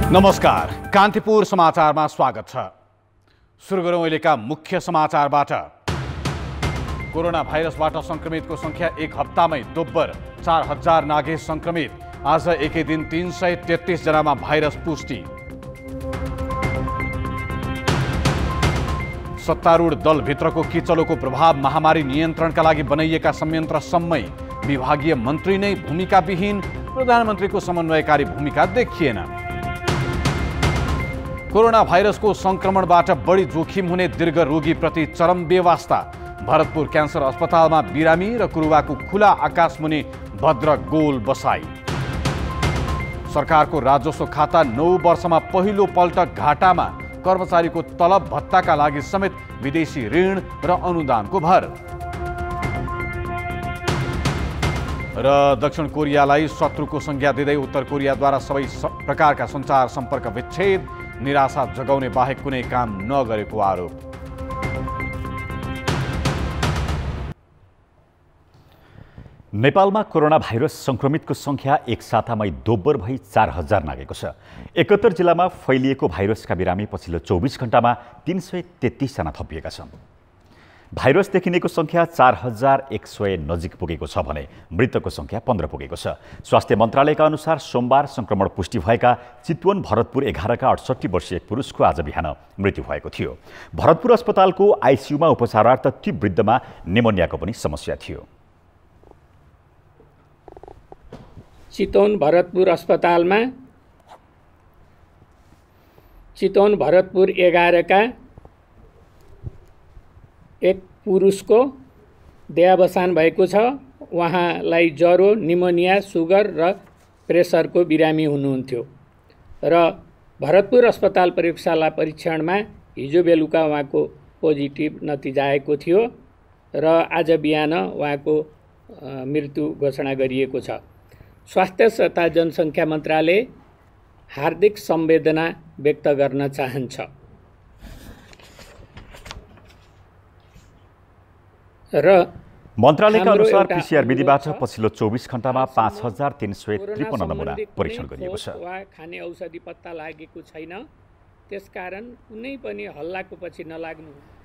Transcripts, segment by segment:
नमस्कार, कान्तिपुर समाचारमा स्वागत छ। सुरु गरौँ अहिलेका मुख्य समाचारबाट। कोरोना भाइरसबाट संक्रमितको संख्या एक हप्तामै दोब्बर, 4000 नाघे संक्रमित। आज एकै दिन 333 जनामा भाइरस पुष्टि। सत्तारूढ दलभित्रको किचलोको प्रभाव महामारी नियन्त्रणका लागि बनाइएका संयन्त्रसम्मै विभागीय मन्त्री नै भूमिकाविहीन, प्रधानमन्त्रीको समन्वयकारी भूमिका देखिएन। कोरोना भाइरसको संक्रमणबाट बढी जोखिम हुने दीर्घ रोगीप्रति चरम बेवास्ता। भरतपुर क्यान्सर अस्पतालमा बिरामी र कुरुवाको खुला आकाशमुनि भद्र गोल बसाई। सरकारको राजस्व खाता 9 वर्षमा पहिलो पल्ट घाटामा। कर्मचारीको तलब भत्ताका लागि समेत विदेशी ऋण र अनुदानको भर। र दक्षिण कोरियालाई शत्रुको संज्ञा दिँदै उत्तर कोरियाद्वारा सबै प्रकारका सञ्चार सम्पर्क विच्छेद, निराशा जगाउने बाहेक कुनै काम नगरेको आरोप। नेपालमा कोरोना भाइरस संक्रमितको संख्या एक सातामै दोब्बर भई 4000 नागेको छ। 71 जिल्लामा फैलिएको भाइरसका बिरामी पछिल्लो 24 घण्टामा 333 जना थपिएका छन्। भाइरस देखिनेको संख्या 4100 नजिक पुगेको छ भने मृतकको संख्या 15 पुगेको छ। स्वास्थ्य मन्त्रालयका अनुसार सोमबार संक्रमण पुष्टि भएका चितवन भरतपुर 11 का 68 वर्षीय एक पुरुषको आज बिहान मृत्यु भएको थियो। भरतपुर अस्पतालको आइसियुमा उपचारार्थ ती वृद्धमा निमोनियाको पनि समस्या थियो। चितवन भरतपुर अस्पतालमा चितवन भरतपुर 11 का एक पुरुषको देहावसान भएको छ। उहाँलाई ज्वरो, निमोनिया, सुगर र प्रेसरको बिरामी हुनुहुन्थ्यो र भरतपुर अस्पताल प्रयोगशाला परीक्षणमा हिजो बेलुका उहाँको पोजिटिभ नतिजा आएको थियो र आज बिहान उहाँको मृत्यु घोषणा गरिएको छ। स्वास्थ्य तथा जनसङ्ख्या मन्त्रालय हार्दिक संवेदना व्यक्त गर्न चाहन्छ र मन्त्रालयका अनुसार पीसीआर विधिबाट पछिल्लो 24 घण्टामा 5353 नमुना परीक्षण गरिएको छ। खाने औषधि पत्ता लागेको छैन, त्यसकारण कुनै पनि हल्लाको पछि नलाग्नु।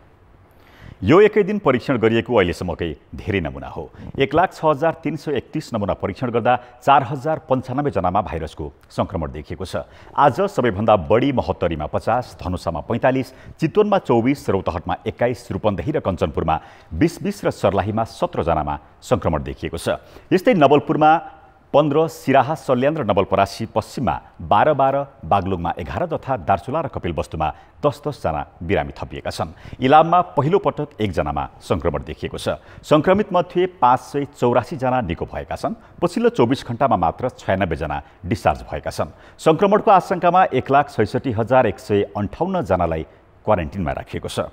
यो एकै दिन परीक्षण गरिएको अहिलेसम्मकै धेरै नमुना हो। 1,06,331 नमुना परीक्षण गर्दा 4095 जनामा भाइरसको संक्रमण देखिएको छ। आज सबैभन्दा बढी महोत्तरीमा 50, धनुषामा 45, चितवनमा 24, रौतहटमा 21, रूपन्देही र कञ्चनपुरमा 20 र सर्लाहीमा 17 जनामा संक्रमण देखिएको छ। यस्तै नवलपुरमा 15, सिराहा, सल्यान र नवलपरासी पश्चिममा 12, बागलुङमा 11 तथा दार्चुला र कपिलवस्तुमा 10 जना बिरामी थपिएका छन्। इलाममा पहिलो पटक 1 जनामा संक्रमण देखिएको छ। संक्रमित मध्ये 584 जना निको भएका छन्। पछिल्लो 24 घण्टामा मात्र 96 जना डिस्चार्ज भएका छन्। संक्रमणको आशंकामा 1,66,158 जनालाई क्वारेन्टिनमा राखिएको छ।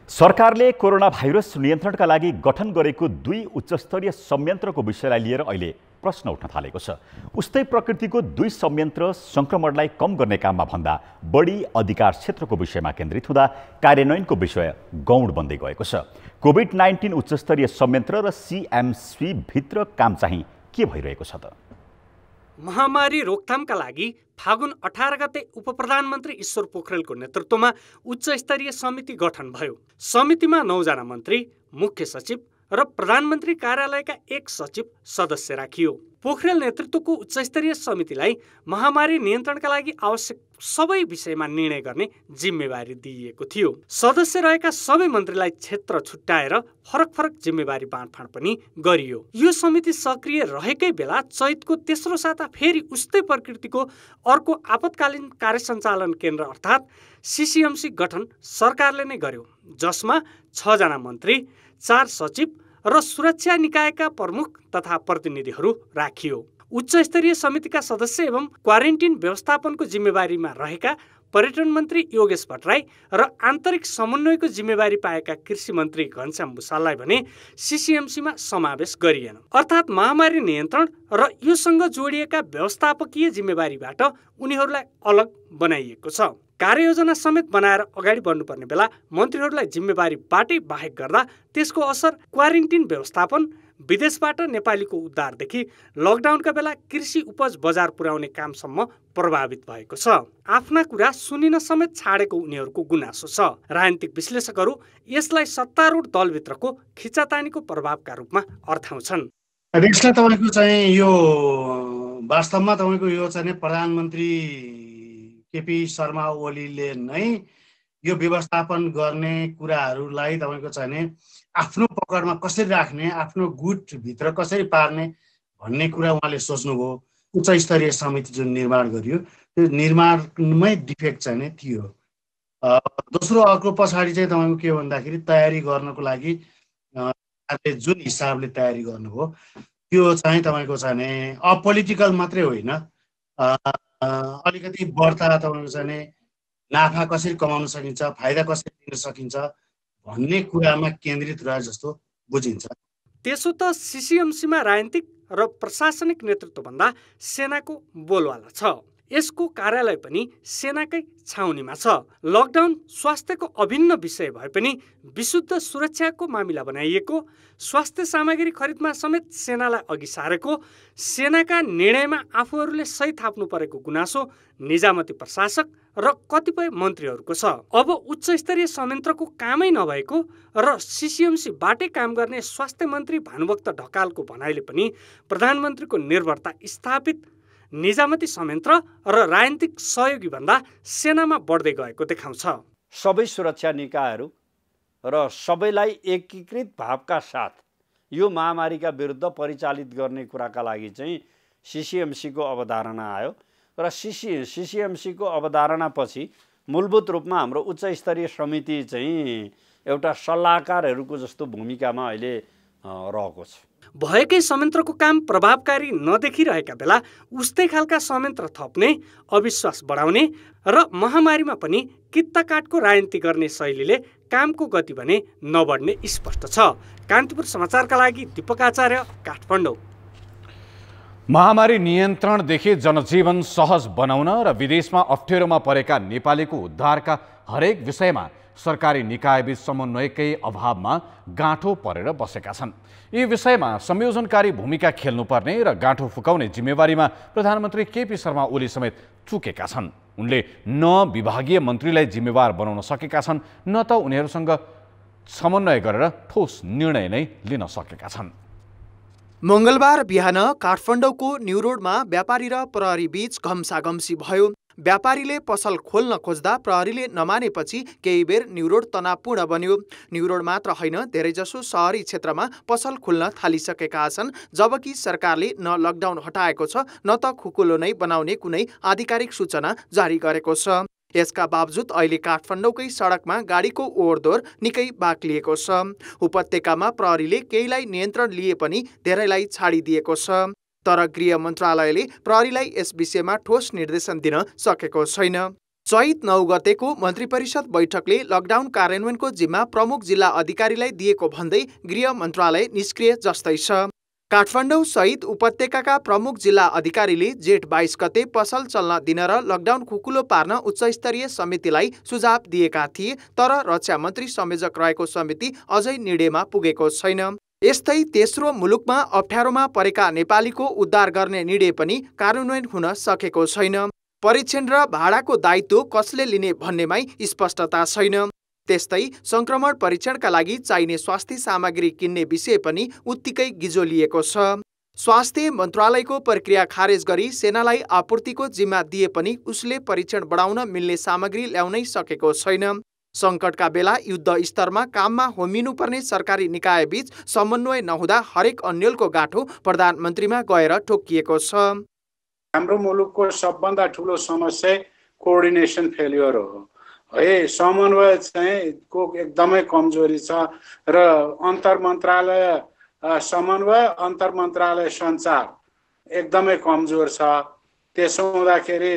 सरकारले कोरोना भाइरस नियन्त्रणका लागि गठन गरेको 2 उच्चस्तरीय संयन्त्रको विषयलाई लिएर अहिले प्रश्न उठ्न थालेको छ। उस्तै प्रकृतिको 2 संयन्त्र संक्रमणलाई कम गर्ने काममा भन्दा बढी अधिकार क्षेत्रको विषयमा केन्द्रित हुँदा कार्यान्वयनको विषय गौण बन्दै गएको छ। कोभिड-19 उच्चस्तरीय संयन्त्र र सीएमसी भित्र काम चाहिँ के भइरहेको छ त? महामारी रोकथामका लागि फागुन 18 गते उपप्रधानमन्त्री ईश्वर पोखरेलको नेतृत्वमा उच्चस्तरीय समिति गठन भयो। समितिमा 9 जना मन्त्री, मुख्य सचिव र प्रधानमन्त्री कार्यालयका 1 सचिव सदस्य राखियो। पोखरेल नेतृत्वको उच्चस्तरीय समितिलाई महामारी नियन्त्रणका लागि आवश्यक सबै विषयमा निर्णय गर्ने जिम्मेवारी दिइएको थियो। सदस्य रहेका सबै मन्त्रीलाई क्षेत्र छुट्याएर फरक फरक जिम्मेवारी बाँडफाँड पनि गरियो। यो समिति सक्रिय रहेकै बेला चैतको तेस्रो साता फेरि उस्तै प्रकृतिको अर्को आपतकालीन कार्य सञ्चालन केन्द्र अर्थात् सीसीएमसी गठन सरकारले नै गर्यो, जसमा 6 जना मन्त्री, 4 सचिव र सुरक्षा निकायका प्रमुख तथा प्रतिनिधिहरू राखियो। उच्चस्तरीय समितिका सदस्य एवं क्वारेन्टिन व्यवस्थापनको जिम्मेवारीमा रहेका पर्यटन मन्त्री योगेश भट्टराई र आन्तरिक समन्वयको जिम्मेवारी पाएका कृषि मन्त्री घनश्याम भुसाललाई भने सीसीएमसीमा समावेश गरिएन। अर्थात् महामारी नियन्त्रण र योसँग जोडिएका व्यवस्थापकीय जिम्मेवारीबाट उनीहरूलाई अलग बनाइएको छ। कार्ययोजना समेत बनाएर अगाडि बढ्नुपर्ने बेला मन्त्रीहरूलाई जिम्मेवारी बाटै बाहेक गर्दा त्यसको असर क्वारेन्टिन व्यवस्थापन, विदेशबाट नेपालीको उद्धारदेखि लकडाउनका बेला कृषि उपज बजार पुर्याउने कामसम्म प्रभावित भएको छ। आफ्ना कुरा सुनिन समेत छाडेको उनीहरूको गुनासो छ। राजनीतिक विश्लेषकहरू यसलाई सत्तारूढ दलभित्रको खिचातानीको प्रभावका रूपमा अर्थाउँछन्। यसलाई तपाईँको चाहिँ यो वास्तवमा तपाईँको यो चाहिँ प्रधानमन्त्री केपी शर्मा ओलीले नै यो व्यवस्थापन गर्ने कुराहरूलाई तपाईँको चाहिँ आफ्नो पकडमा कसरी राख्ने, आफ्नो गुटभित्र कसरी पार्ने भन्ने कुरा उहाँले सोच्नुभयो। उच्च स्तरीय समिति जुन निर्माण गरियो त्यो निर्माणमै डिफेक्ट चाहिँ थियो। दोस्रो अर्को पछाडि चाहिँ तपाईँको के भन्दाखेरि तयारी गर्नको लागि जुन हिसाबले तयारी गर्नुभयो त्यो चाहिँ तपाईँको चाहिँ अपोलिटिकल मात्रै होइन, अलिकति बढ्ता तपाईँको चाहिँ नाफा कसरी कमाउन सकिन्छ, फाइदा कसरी दिन सकिन्छ भन्ने कुरामा केन्द्रित रहे जस्तो बुझिन्छ। त्यसो त सिसिएमसीमा राजनीतिक र प्रशासनिक नेतृत्वभन्दा सेनाको बोलवाला छ। यसको कार्यालय पनि सेनाकै छाउनीमा छ। लकडाउन स्वास्थ्यको अभिन्न विषय भए पनि विशुद्ध सुरक्षाको मामिला बनाइएको, स्वास्थ्य सामग्री खरिदमा समेत सेनालाई अघि सारेको, सेनाका निर्णयमा आफूहरूले सही थाप्नु परेको गुनासो निजामती प्रशासक र कतिपय मन्त्रीहरूको छ। अब उच्च स्तरीय संयन्त्रको कामै नभएको र सिसिएमसीबाटै काम गर्ने स्वास्थ्य मन्त्री भानुभक्त ढकालको भनाइले पनि प्रधानमन्त्रीको निर्भरता स्थापित निजामती संयन्त्र र राजनीतिक सहयोगी भन्दा सेनामा बढ्दै गएको देखाउँछ। सबै सुरक्षा निकायहरू र सबैलाई एकीकृत भावका साथ यो महामारीका विरुद्ध परिचालित गर्ने कुराका लागि चाहिँ सिसिएमसीको अवधारणा आयो र सिसिएमसीको अवधारणापछि मूलभूत रूपमा हाम्रो उच्च स्तरीय समिति चाहिँ एउटा सल्लाहकारहरूको जस्तो भूमिकामा अहिले रहेको छ। भएकै संयन्त्रको काम प्रभावकारी नदेखिरहेका बेला उस्तै खालका संयन्त्र थप्ने, अविश्वास बढाउने र महामारीमा पनि कित्ता काटको राजनीति गर्ने शैलीले कामको गति भने नबढ्ने स्पष्ट छ। कान्तिपुर समाचारका लागि दीपक आचार्य, काठमाडौँ। महामारी नियन्त्रणदेखि जनजीवन सहज बनाउन र विदेशमा अप्ठ्यारोमा परेका नेपालीको उद्धारका हरेक विषयमा सरकारी निकायबीच समन्वयकै अभावमा गाँठो परेर बसेका छन्। यी विषयमा संयोजनकारी भूमिका खेल्नुपर्ने र गाँठो फुकाउने जिम्मेवारीमा प्रधानमन्त्री केपी शर्मा ओली समेत चुकेका छन्। उनले न विभागीय मन्त्रीलाई जिम्मेवार बनाउन सकेका छन्, न त उनीहरूसँग समन्वय गरेर ठोस निर्णय नै लिन सकेका छन्। मंगलबार बिहान काठमाडौँको न्यू रोडमा व्यापारी र प्रहरी बीच घम्साघम्सी भयो। व्यापारीले पसल खोल्न खोज्दा प्रहरीले नमानेपछि केही बेर न्यू रोड तनावपूर्ण बन्यो। न्यू रोड मात्र होइन, धेरैजसो शहरी क्षेत्रमा पसल खोल्न थालिसकेका छन्, जबकि सरकारले न लकडाउन हटाएको छ न त खुकुलो नै बनाउने कुनै आधिकारिक सूचना जारी गरेको छ। यसका बावजुद अहिले काठमाडौँकै सडकमा गाडीको ओहोरदोहोर निकै बाक्लिएको छ। उपत्यकामा प्रहरीले केहीलाई नियन्त्रण लिए पनि धेरैलाई छाडिदिएको छ। तर गृह मन्त्रालयले प्रहरीलाई यस विषयमा ठोस निर्देशन दिन सकेको छैन। चैत 9 गतेको मन्त्री परिषद बैठकले लकडाउन कार्यान्वयनको जिम्मा प्रमुख जिल्ला अधिकारीलाई दिएको भन्दै गृह मन्त्रालय निष्क्रिय जस्तै छ। काठमाडौँ सहित उपत्यकाका प्रमुख जिल्ला अधिकारीले जेठ 22 गते पसल चल्न दिन र लकडाउन खुकुलो पार्न उच्चस्तरीय समितिलाई सुझाव दिएका थिए, तर रक्षा मन्त्री संयोजक रहेको समिति अझै निर्णयमा पुगेको छैन। यस्तै तेस्रो मुलुकमा अप्ठ्यारोमा परेका नेपालीको उद्धार गर्ने निर्णय पनि कार्यान्वयन हुन सकेको छैन। परीक्षण र भाडाको दायित्व कसले लिने भन्नेमै स्पष्टता छैन। त्यस्तै संक्रमण परीक्षणका लागि चाहिने स्वास्थ्य सामग्री किन्ने विषय पनि उत्तिकै गिजोलिएको छ। स्वास्थ्य मन्त्रालयको प्रक्रिया खारेज गरी सेनालाई आपूर्तिको जिम्मा दिए पनि उसले परीक्षण बढाउन मिल्ने सामग्री ल्याउनै सकेको छैन। संकटका बेला युद्ध स्तरमा काममा होमिनुपर्ने सरकारी निकाय बीच समन्वय नहुँदा हरेक अन्यलको गाँठो प्रधानमन्त्रीमा गएर ठोकिएको छ। हाम्रो मुलुकको सबभन्दा ठुलो समस्या कोअर्डिनेसन फेलियर हो। है, समन्वय चाहिँ को एकदमै कमजोरी छ र अन्तर मन्त्रालय समन्वय, अन्तर मन्त्रालय सञ्चार एकदमै कमजोर छ। त्यसो हुँदाखेरि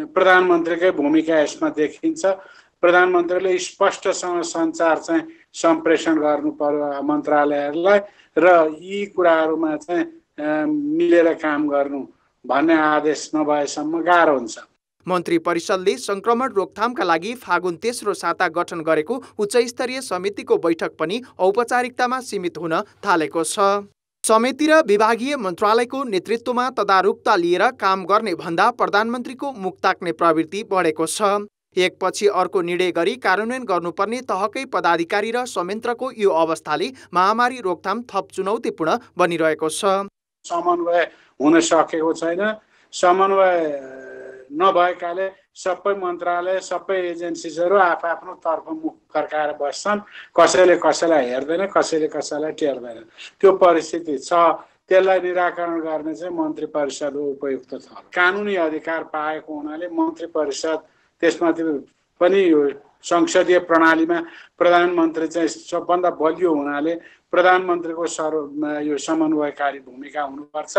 प्रधानमन्त्रीकै भूमिका यसमा देखिन्छ। प्रधानमन्त्रीले स्पष्टसँग सञ्चार चाहिँ सम्प्रेषण गर्नु पर्यो मन्त्रालयहरूलाई र यी कुराहरूमा चाहिँ मिलेर काम गर्नु भन्ने आदेश नभएसम्म गाह्रो हुन्छ। मन्त्री परिषदले संक्रमण रोकथामका लागि फागुन तेस्रो साता गठन गरेको उच्चस्तरीय समितिको बैठक पनि औपचारिकतामा सीमित हुन थालेको छ। समिति र विभागीय मन्त्रालयको नेतृत्वमा तदारुकता लिएर काम गर्ने भन्दा प्रधानमन्त्रीको मुख ताक्ने प्रवृत्ति बढेको छ। एकपछि अर्को निर्णय गरी कार्यान्वयन गर्नुपर्ने तहकै पदाधिकारी र संयन्त्रको यो अवस्थाले महामारी रोकथाम थप चुनौतीपूर्ण बनिरहेको छ। समन्वय हुन सकेको छैन। समन्वय नभएकाले सबै मन्त्रालय सबै एजेन्सिजहरू आफ्नो तर्फ मुख फर्काएर बस्छन्। कसैले कसैलाई हेर्दैन, कसैले कसैलाई टेर्दैन। त्यो परिस्थिति छ। त्यसलाई निराकरण गर्ने चाहिँ मन्त्री परिषद उपयुक्त छ। कानुनी अधिकार पाएको हुनाले मन्त्री परिषद त्यसमाथि पनि यो संसदीय प्रणालीमा प्रधानमन्त्री चाहिँ सबभन्दा बलियो हुनाले प्रधानमन्त्रीको यो समन्वयकारी भूमिका हुनुपर्छ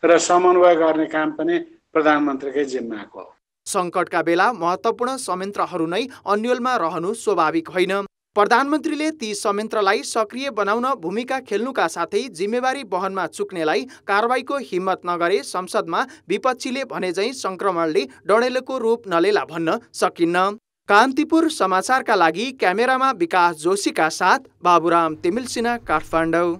र समन्वय गर्ने काम पनि प्रधानमन्त्रीकै जिम्माको हो। सङ्कटका बेला महत्त्वपूर्ण संयन्त्रहरू नै अन्यलमा रहनु स्वाभाविक होइन। प्रधानमन्त्रीले ती संयन्त्रलाई सक्रिय बनाउन भूमिका खेल्नुका साथै जिम्मेवारी वहनमा चुक्नेलाई कारबाहीको हिम्मत नगरे संसदमा विपक्षीले भनेझैँ संक्रमणले डडेलोको रूप नलेला भन्न सकिन्न। कान्तिपुर समाचारका लागि क्यामेरामा विकास जोशीका साथ बाबुराम तिमिलसिना, काठमाडौँ।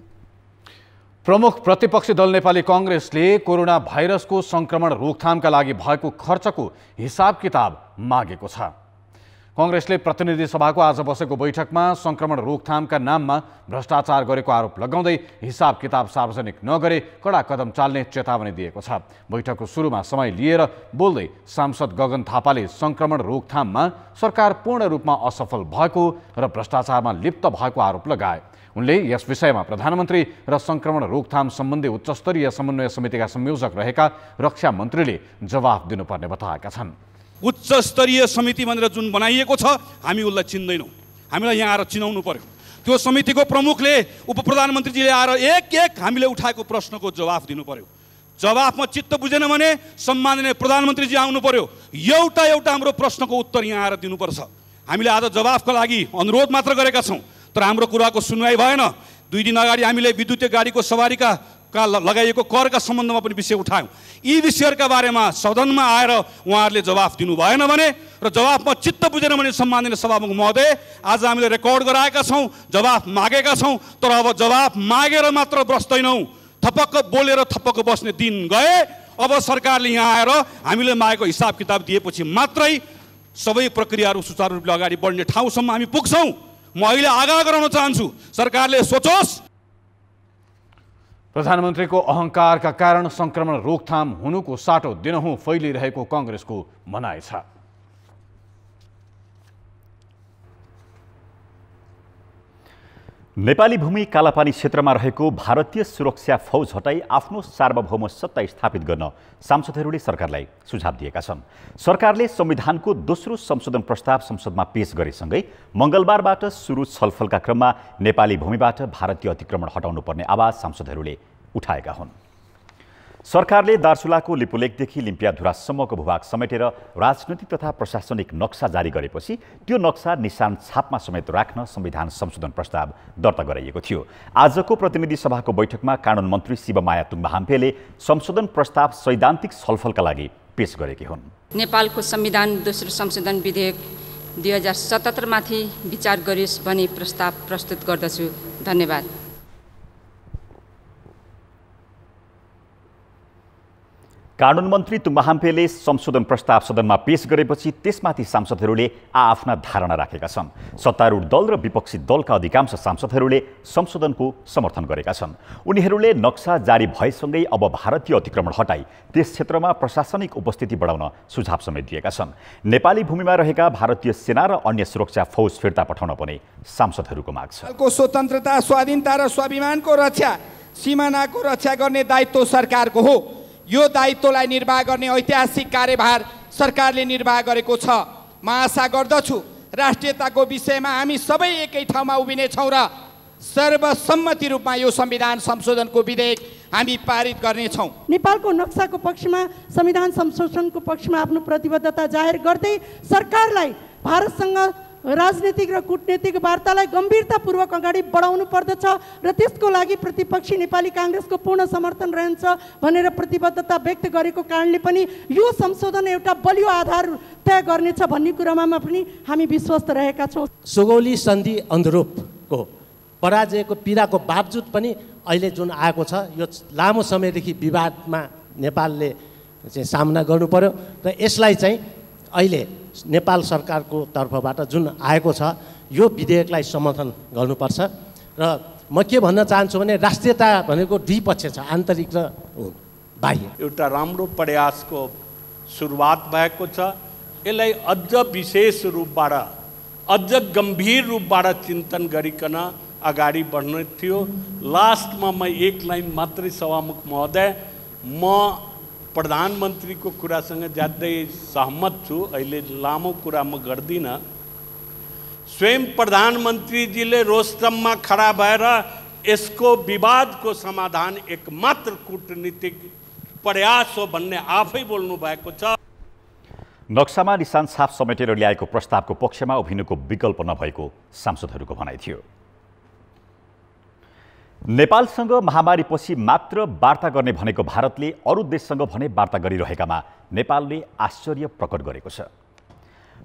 प्रमुख प्रतिपक्षी दल नेपाली कांग्रेसले कोरोना भाइरसको संक्रमण रोकथामका लागि भएको खर्चको हिसाब किताब मागेको छ। कांग्रेसले प्रतिनिधि सभाको आज बसेको बैठकमा संक्रमण रोकथामका नाममा भ्रष्टाचार गरेको आरोप लगाउँदै हिसाब किताब सार्वजनिक नगरे कडा कदम चाल्ने चेतावनी दिएको छ। बैठकको सुरुमा समय लिएर बोल्दै सांसद गगन थापाले संक्रमण रोकथाममा सरकार पूर्ण रूपमा असफल भएको र भ्रष्टाचारमा लिप्त भएको आरोप लगाए। उनले यस विषयमा प्रधानमन्त्री र संक्रमण रोकथाम सम्बन्धी उच्चस्तरीय समन्वय समितिका संयोजक रहेका रक्षा मन्त्रीले जवाफ दिनुपर्ने बताएका छन्। उच्च स्तरीय समिति भनेर जुन बनाइएको छ हामी उसलाई चिन्दैनौँ। हामीलाई यहाँ आएर चिनाउनु पर्यो। त्यो समितिको प्रमुखले उप प्रधानमन्त्रीजीले आएर एक एक हामीले उठाएको प्रश्नको जवाफ दिनु पर्यो। जवाफमा चित्त बुझेन भने सम्माननीय प्रधानमन्त्रीजी आउनु पर्यो। एउटा एउटा हाम्रो प्रश्नको उत्तर यहाँ आएर दिनुपर्छ। हामीले आज जवाफको लागि अनुरोध मात्र गरेका छौँ, तर हाम्रो कुराको सुनवाई भएन। 2 दिन अगाडि हामीले विद्युतीय गाडीको सवारीका लगाइएको करका सम्बन्धमा पनि विषय उठायौँ। यी विषयहरूका बारेमा सदनमा आएर उहाँहरूले जवाफ दिनु भएन भने र जवाफमा चित्त बुझेन भने सम्माननीय सभामुख महोदय आज हामीले रेकर्ड गराएका छौँ, जवाफ मागेका छौँ, तर अब जवाफ मागेर मात्र बस्दैनौँ। थपक्क बोलेर थपक्क बस्ने दिन गए। अब सरकारले यहाँ आएर हामीले मागेको हिसाब किताब दिएपछि मात्रै सबै प्रक्रियाहरू सुचारू रूपले अगाडि बढ्ने ठाउँसम्म हामी पुग्छौँ। म अहिले आग्रह गराउन चाहन्छु, सरकारले सोचोस्। प्रधानमन्त्रीको अहंकारका कारण संक्रमण रोकथाम हुनुको साटो दिनहुँ फैलिरहेको कांग्रेसको भनाइ छ। नेपाली भूमि कालापानी क्षेत्रमा रहेको भारतीय सुरक्षा फौज हटाई आफ्नो सार्वभौम सत्ता स्थापित गर्न सांसदहरूले सरकारलाई सुझाव दिएका छन्। सरकारले संविधानको दोस्रो संशोधन प्रस्ताव संसदमा पेश गरेसँगै मंगलबारबाट सुरु छलफलका क्रममा नेपाली भूमिबाट भारतीय अतिक्रमण हटाउनुपर्ने आवाज सांसदहरूले उठाएका हुन्। सरकारले दार्चुलाको लिपुलेकदेखि लिम्पियाधुरासम्मको भूभाग समेटेर राजनैतिक तथा प्रशासनिक नक्सा जारी गरेपछि त्यो नक्सा निशान छापमा समेत राख्न संविधान संशोधन प्रस्ताव दर्ता गराइएको थियो। आजको प्रतिनिधि सभाको बैठकमा कानुन मन्त्री शिवमाया तुङबा-हाम्फेले संशोधन प्रस्ताव सैद्धान्तिक छलफलका लागि पेश गरेकी हुन्। नेपालको संविधान दोस्रो संशोधन विधेयक 2077 माथि विचार गरियोस् भनी प्रस्ताव प्रस्तुत गर्दछु। धन्यवाद। कानुन मन्त्री तुङबा-हाम्फेले संशोधन प्रस्ताव सदनमा पेश गरेपछि त्यसमाथि सांसदहरूले आफ्ना धारणा राखेका छन्। सत्तारूढ दल र विपक्षी दलका अधिकांश सांसदहरूले संशोधनको समर्थन गरेका छन्। उनीहरूले नक्सा जारी भएसँगै अब भारतीय अतिक्रमण हटाई त्यस क्षेत्रमा प्रशासनिक उपस्थिति बढाउन सुझाव समेत दिएका छन्। नेपाली भूमिमा रहेका भारतीय सेना र अन्य सुरक्षा फौज फिर्ता पठाउन पनि सांसदहरूको माग छ। स्वतन्त्रता, स्वाधीनता र स्वाभिमानको रक्षा, सीमानाको रक्षा गर्ने दायित्व सरकारको हो। यो दायित्वलाई निर्वाह गर्ने ऐतिहासिक कार्यभार सरकारले निर्वाह गरेको छ। म आशा गर्दछु राष्ट्रियताको विषयमा हामी सबै एकै ठाउँमा उभिनेछौँ र सर्वसम्मति रूपमा यो संविधान संशोधनको विधेयक हामी पारित गर्नेछौँ। नेपालको नक्साको पक्षमा, संविधान संशोधनको पक्षमा आफ्नो प्रतिबद्धता जाहेर गर्दै सरकारलाई भारतसँग राजनीतिक र कूटनीतिक वार्तालाई गम्भीरतापूर्वक अगाडि बढाउनु पर्दछ र त्यसको लागि प्रतिपक्षी नेपाली काङ्ग्रेसको पूर्ण समर्थन रहन्छ भनेर प्रतिबद्धता व्यक्त गरेको कारणले पनि यो संशोधन एउटा बलियो आधार तय गर्नेछ भन्ने कुरामा पनि हामी विश्वस्त रहेका छौँ। सुगौली सन्धि अनुरूपको पराजयको पीडाको बावजुद पनि अहिले जुन आएको छ यो लामो समयदेखि विवादमा नेपालले चाहिँ सामना गर्नु पर्यो र यसलाई चाहिँ अहिले नेपाल सरकारको तर्फबाट जुन आएको छ यो विधेयकलाई समर्थन गर्नुपर्छ र म के भन्न चाहन्छु भने राष्ट्रियता भनेको दुई पक्ष छ, आन्तरिक र बाह्य। एउटा राम्रो प्रयासको सुरुवात भएको छ। यसलाई अझ विशेष रूपबाट अझ गम्भीर रूपबाट चिन्तन गरिकन अगाडि बढ्नु थियो। लास्टमा म एक लाइन मात्रै सभामुख महोदय, म प्रधानमन्त्रीको कुरासँग ज्यादै सहमत छु। अहिले लामो कुरा म गर्दिनँ। स्वयं प्रधानमन्त्रीजीले रोस्टममा खडा भएर यसको विवादको समाधान एकमात्र कूटनीतिक प्रयास हो भन्ने आफै बोल्नु भएको छ। नक्सामा निशान छाप समेटेर ल्याएको प्रस्तावको पक्षमा उभिनुको विकल्प नभएको सांसदहरूको भनाइ थियो। नेपालसँग महामारीपछि मात्र वार्ता गर्ने भनेको भारतले अरू देशसँग भने वार्ता गरिरहेकामा नेपालले आश्चर्य प्रकट गरेको छ।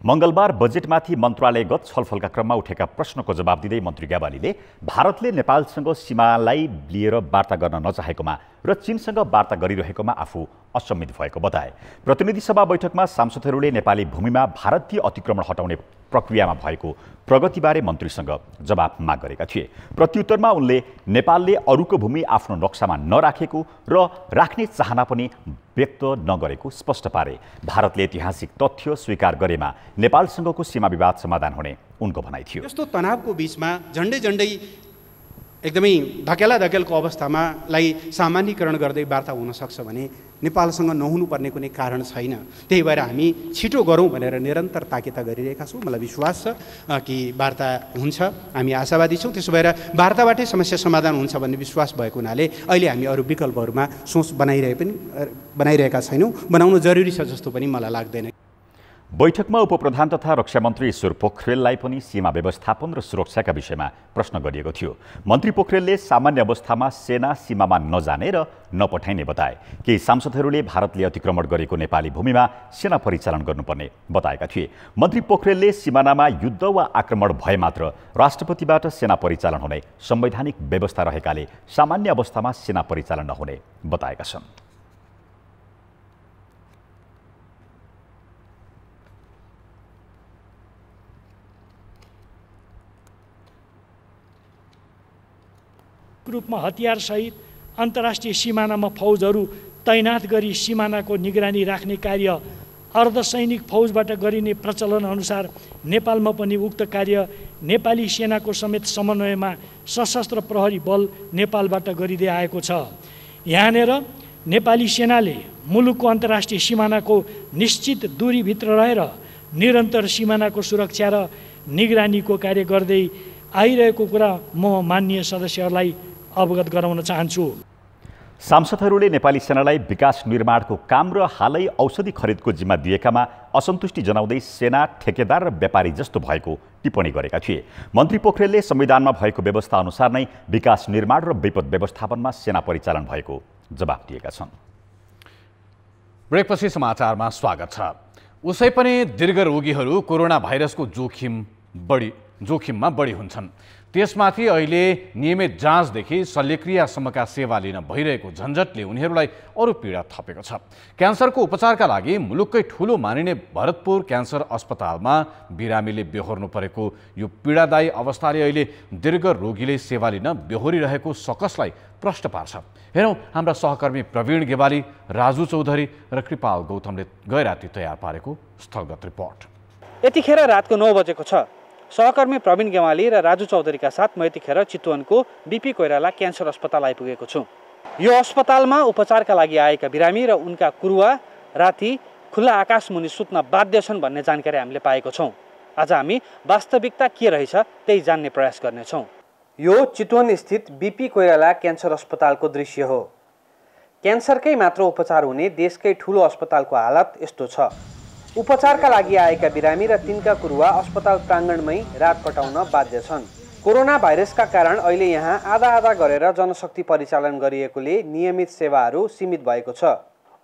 मंगलबार बजेटमाथि मन्त्रालयगत छलफलका क्रममा उठेका प्रश्नको जवाब दिँदै मन्त्री ग्यावालीले भारतले नेपालसँग सीमालाई लिएर वार्ता गर्न नचाहेकोमा र चीनसँग वार्ता गरिरहेकोमा आफू अचम्मित भएको बताए। प्रतिनिधि सभा बैठकमा सांसदहरूले नेपाली भूमिमा भारतीय अतिक्रमण हटाउने प्रक्रियामा भएको प्रगतिबारे मन्त्रीसँग जवाब माग गरेका थिए। प्रत्युत्तरमा उनले नेपालले अरूको भूमि आफ्नो नक्सामा नराखेको र राख्ने चाहना पनि व्यक्त नगरेको स्पष्ट पारे। भारतले ऐतिहासिक तथ्य स्वीकार गरेमा नेपालसँगको सीमा विवाद समाधान हुने उनको भनाइ थियो। यस्तो तनावको बीचमा झन्डै एकदमै धकेलाको अवस्थामा लाई सामान्यीकरण गर्दै वार्ता हुन सक्छ भने नेपालसँग नहुनुपर्ने कुनै कारण छैन। त्यही भएर हामी छिटो गरौँ भनेर निरन्तर ताकेता गरिरहेका छौँ। मलाई विश्वास छ कि वार्ता हुन्छ, हामी आशावादी छौँ। त्यसो भएर वार्ताबाटै समस्या समाधान हुन्छ भन्ने विश्वास भएको हुनाले अहिले हामी अरू विकल्पहरूमा सोच बनाइरहेका छैनौँ। बनाउनु जरुरी छ जस्तो पनि मलाई लाग्दैन। बैठकमा उपप्रधान तथा रक्षामन्त्री ईश्वर पोखरेललाई पनि सीमा व्यवस्थापन र सुरक्षाका विषयमा प्रश्न गरिएको थियो। मन्त्री पोखरेलले सामान्य अवस्थामा सेना सीमामा नजाने र नपठाइने बताए। केही सांसदहरूले भारतले अतिक्रमण गरेको नेपाली भूमिमा सेना परिचालन गर्नुपर्ने बताएका थिए। मन्त्री पोखरेलले सिमानामा युद्ध वा आक्रमण भए मात्र राष्ट्रपतिबाट सेना परिचालन हुने संवैधानिक व्यवस्था रहेकाले सामान्य अवस्थामा सेना परिचालन नहुने बताएका छन्। रूपमा हतियारसहित अन्तर्राष्ट्रिय सिमानामा फौजहरू तैनात गरी सिमानाको निगरानी राख्ने कार्य अर्धसैनिक फौजबाट गरिने प्रचलन अनुसार नेपालमा पनि उक्त कार्य नेपाली सेनाको समेत समन्वयमा सशस्त्र प्रहरी बल नेपालबाट गरिँदै आएको छ। यहाँनिर नेपाली सेनाले मुलुकको अन्तर्राष्ट्रिय सिमानाको निश्चित दूरीभित्र रहेर निरन्तर सिमानाको सुरक्षा र निगरानीको कार्य गर्दै आइरहेको कुरा म माननीय सदस्यहरूलाई अवगत गराउन चाहन्छु। सांसदहरूले नेपाली सेनालाई विकास निर्माणको काम र हालै औषधि खरिदको जिम्मा दिएकामा असन्तुष्टि जनाउँदै सेना ठेकेदार र व्यापारी जस्तो भएको टिप्पणी गरेका थिए। मन्त्री पोखरेलले संविधानमा भएको व्यवस्था अनुसार नै विकास निर्माण र विपद व्यवस्थापनमा सेना परिचालन भएको जवाब दिएका छन्। ब्रेकपछि समाचारमा स्वागत छ। उसै पनि दीर्घ रोगीहरू कोरोना भाइरसको जोखिममा बढी हुन्छन्। त्यसमाथि अहिले नियमित जाँचदेखि शल्यक्रियासम्मका सेवा लिन भइरहेको झन्झटले उनीहरूलाई अरू पीडा थपेको छ। क्यान्सरको उपचारका लागि मुलुककै ठूलो मानिने भरतपुर क्यान्सर अस्पतालमा बिरामीले बेहोर्नु परेको यो पीडादायी अवस्थाले अहिले दीर्घ रोगीले सेवा लिन बेहोरिरहेको सकसलाई प्रश्न पार्छ। हेरौँ हाम्रा सहकर्मी प्रवीण गेवाली, राजु चौधरी र कृपाल गौतमले गैराती तयार पारेको स्थलगत रिपोर्ट। यतिखेर रातको 9 बजेको छ। सहकर्मी प्रवीण गेवाली र राजु चौधरीका साथ म यतिखेर चितवनको बीपी कोइराला क्यान्सर अस्पताल आइपुगेको छु। यो अस्पतालमा उपचारका लागि आएका बिरामी र उनका कुरुवा राति खुल्ला आकाश मुनि सुत्न बाध्य छन् भन्ने जानकारी हामीले पाएको छौँ। आज हामी वास्तविकता के रहेछ त्यही जान्ने प्रयास गर्नेछौँ। यो चितवन स्थित बीपी कोइराला क्यान्सर अस्पतालको दृश्य हो। क्यान्सरकै मात्र उपचार हुने देशकै ठुलो अस्पतालको हालत यस्तो छ। उपचारका लागि आएका बिरामी र तिनका कुरुवा अस्पताल प्राङ्गणमै रात कटाउन बाध्य छन्। कोरोना भाइरसका कारण अहिले यहाँ आधा गरेर जनशक्ति परिचालन गरिएकोले नियमित सेवाहरू सीमित भएको छ।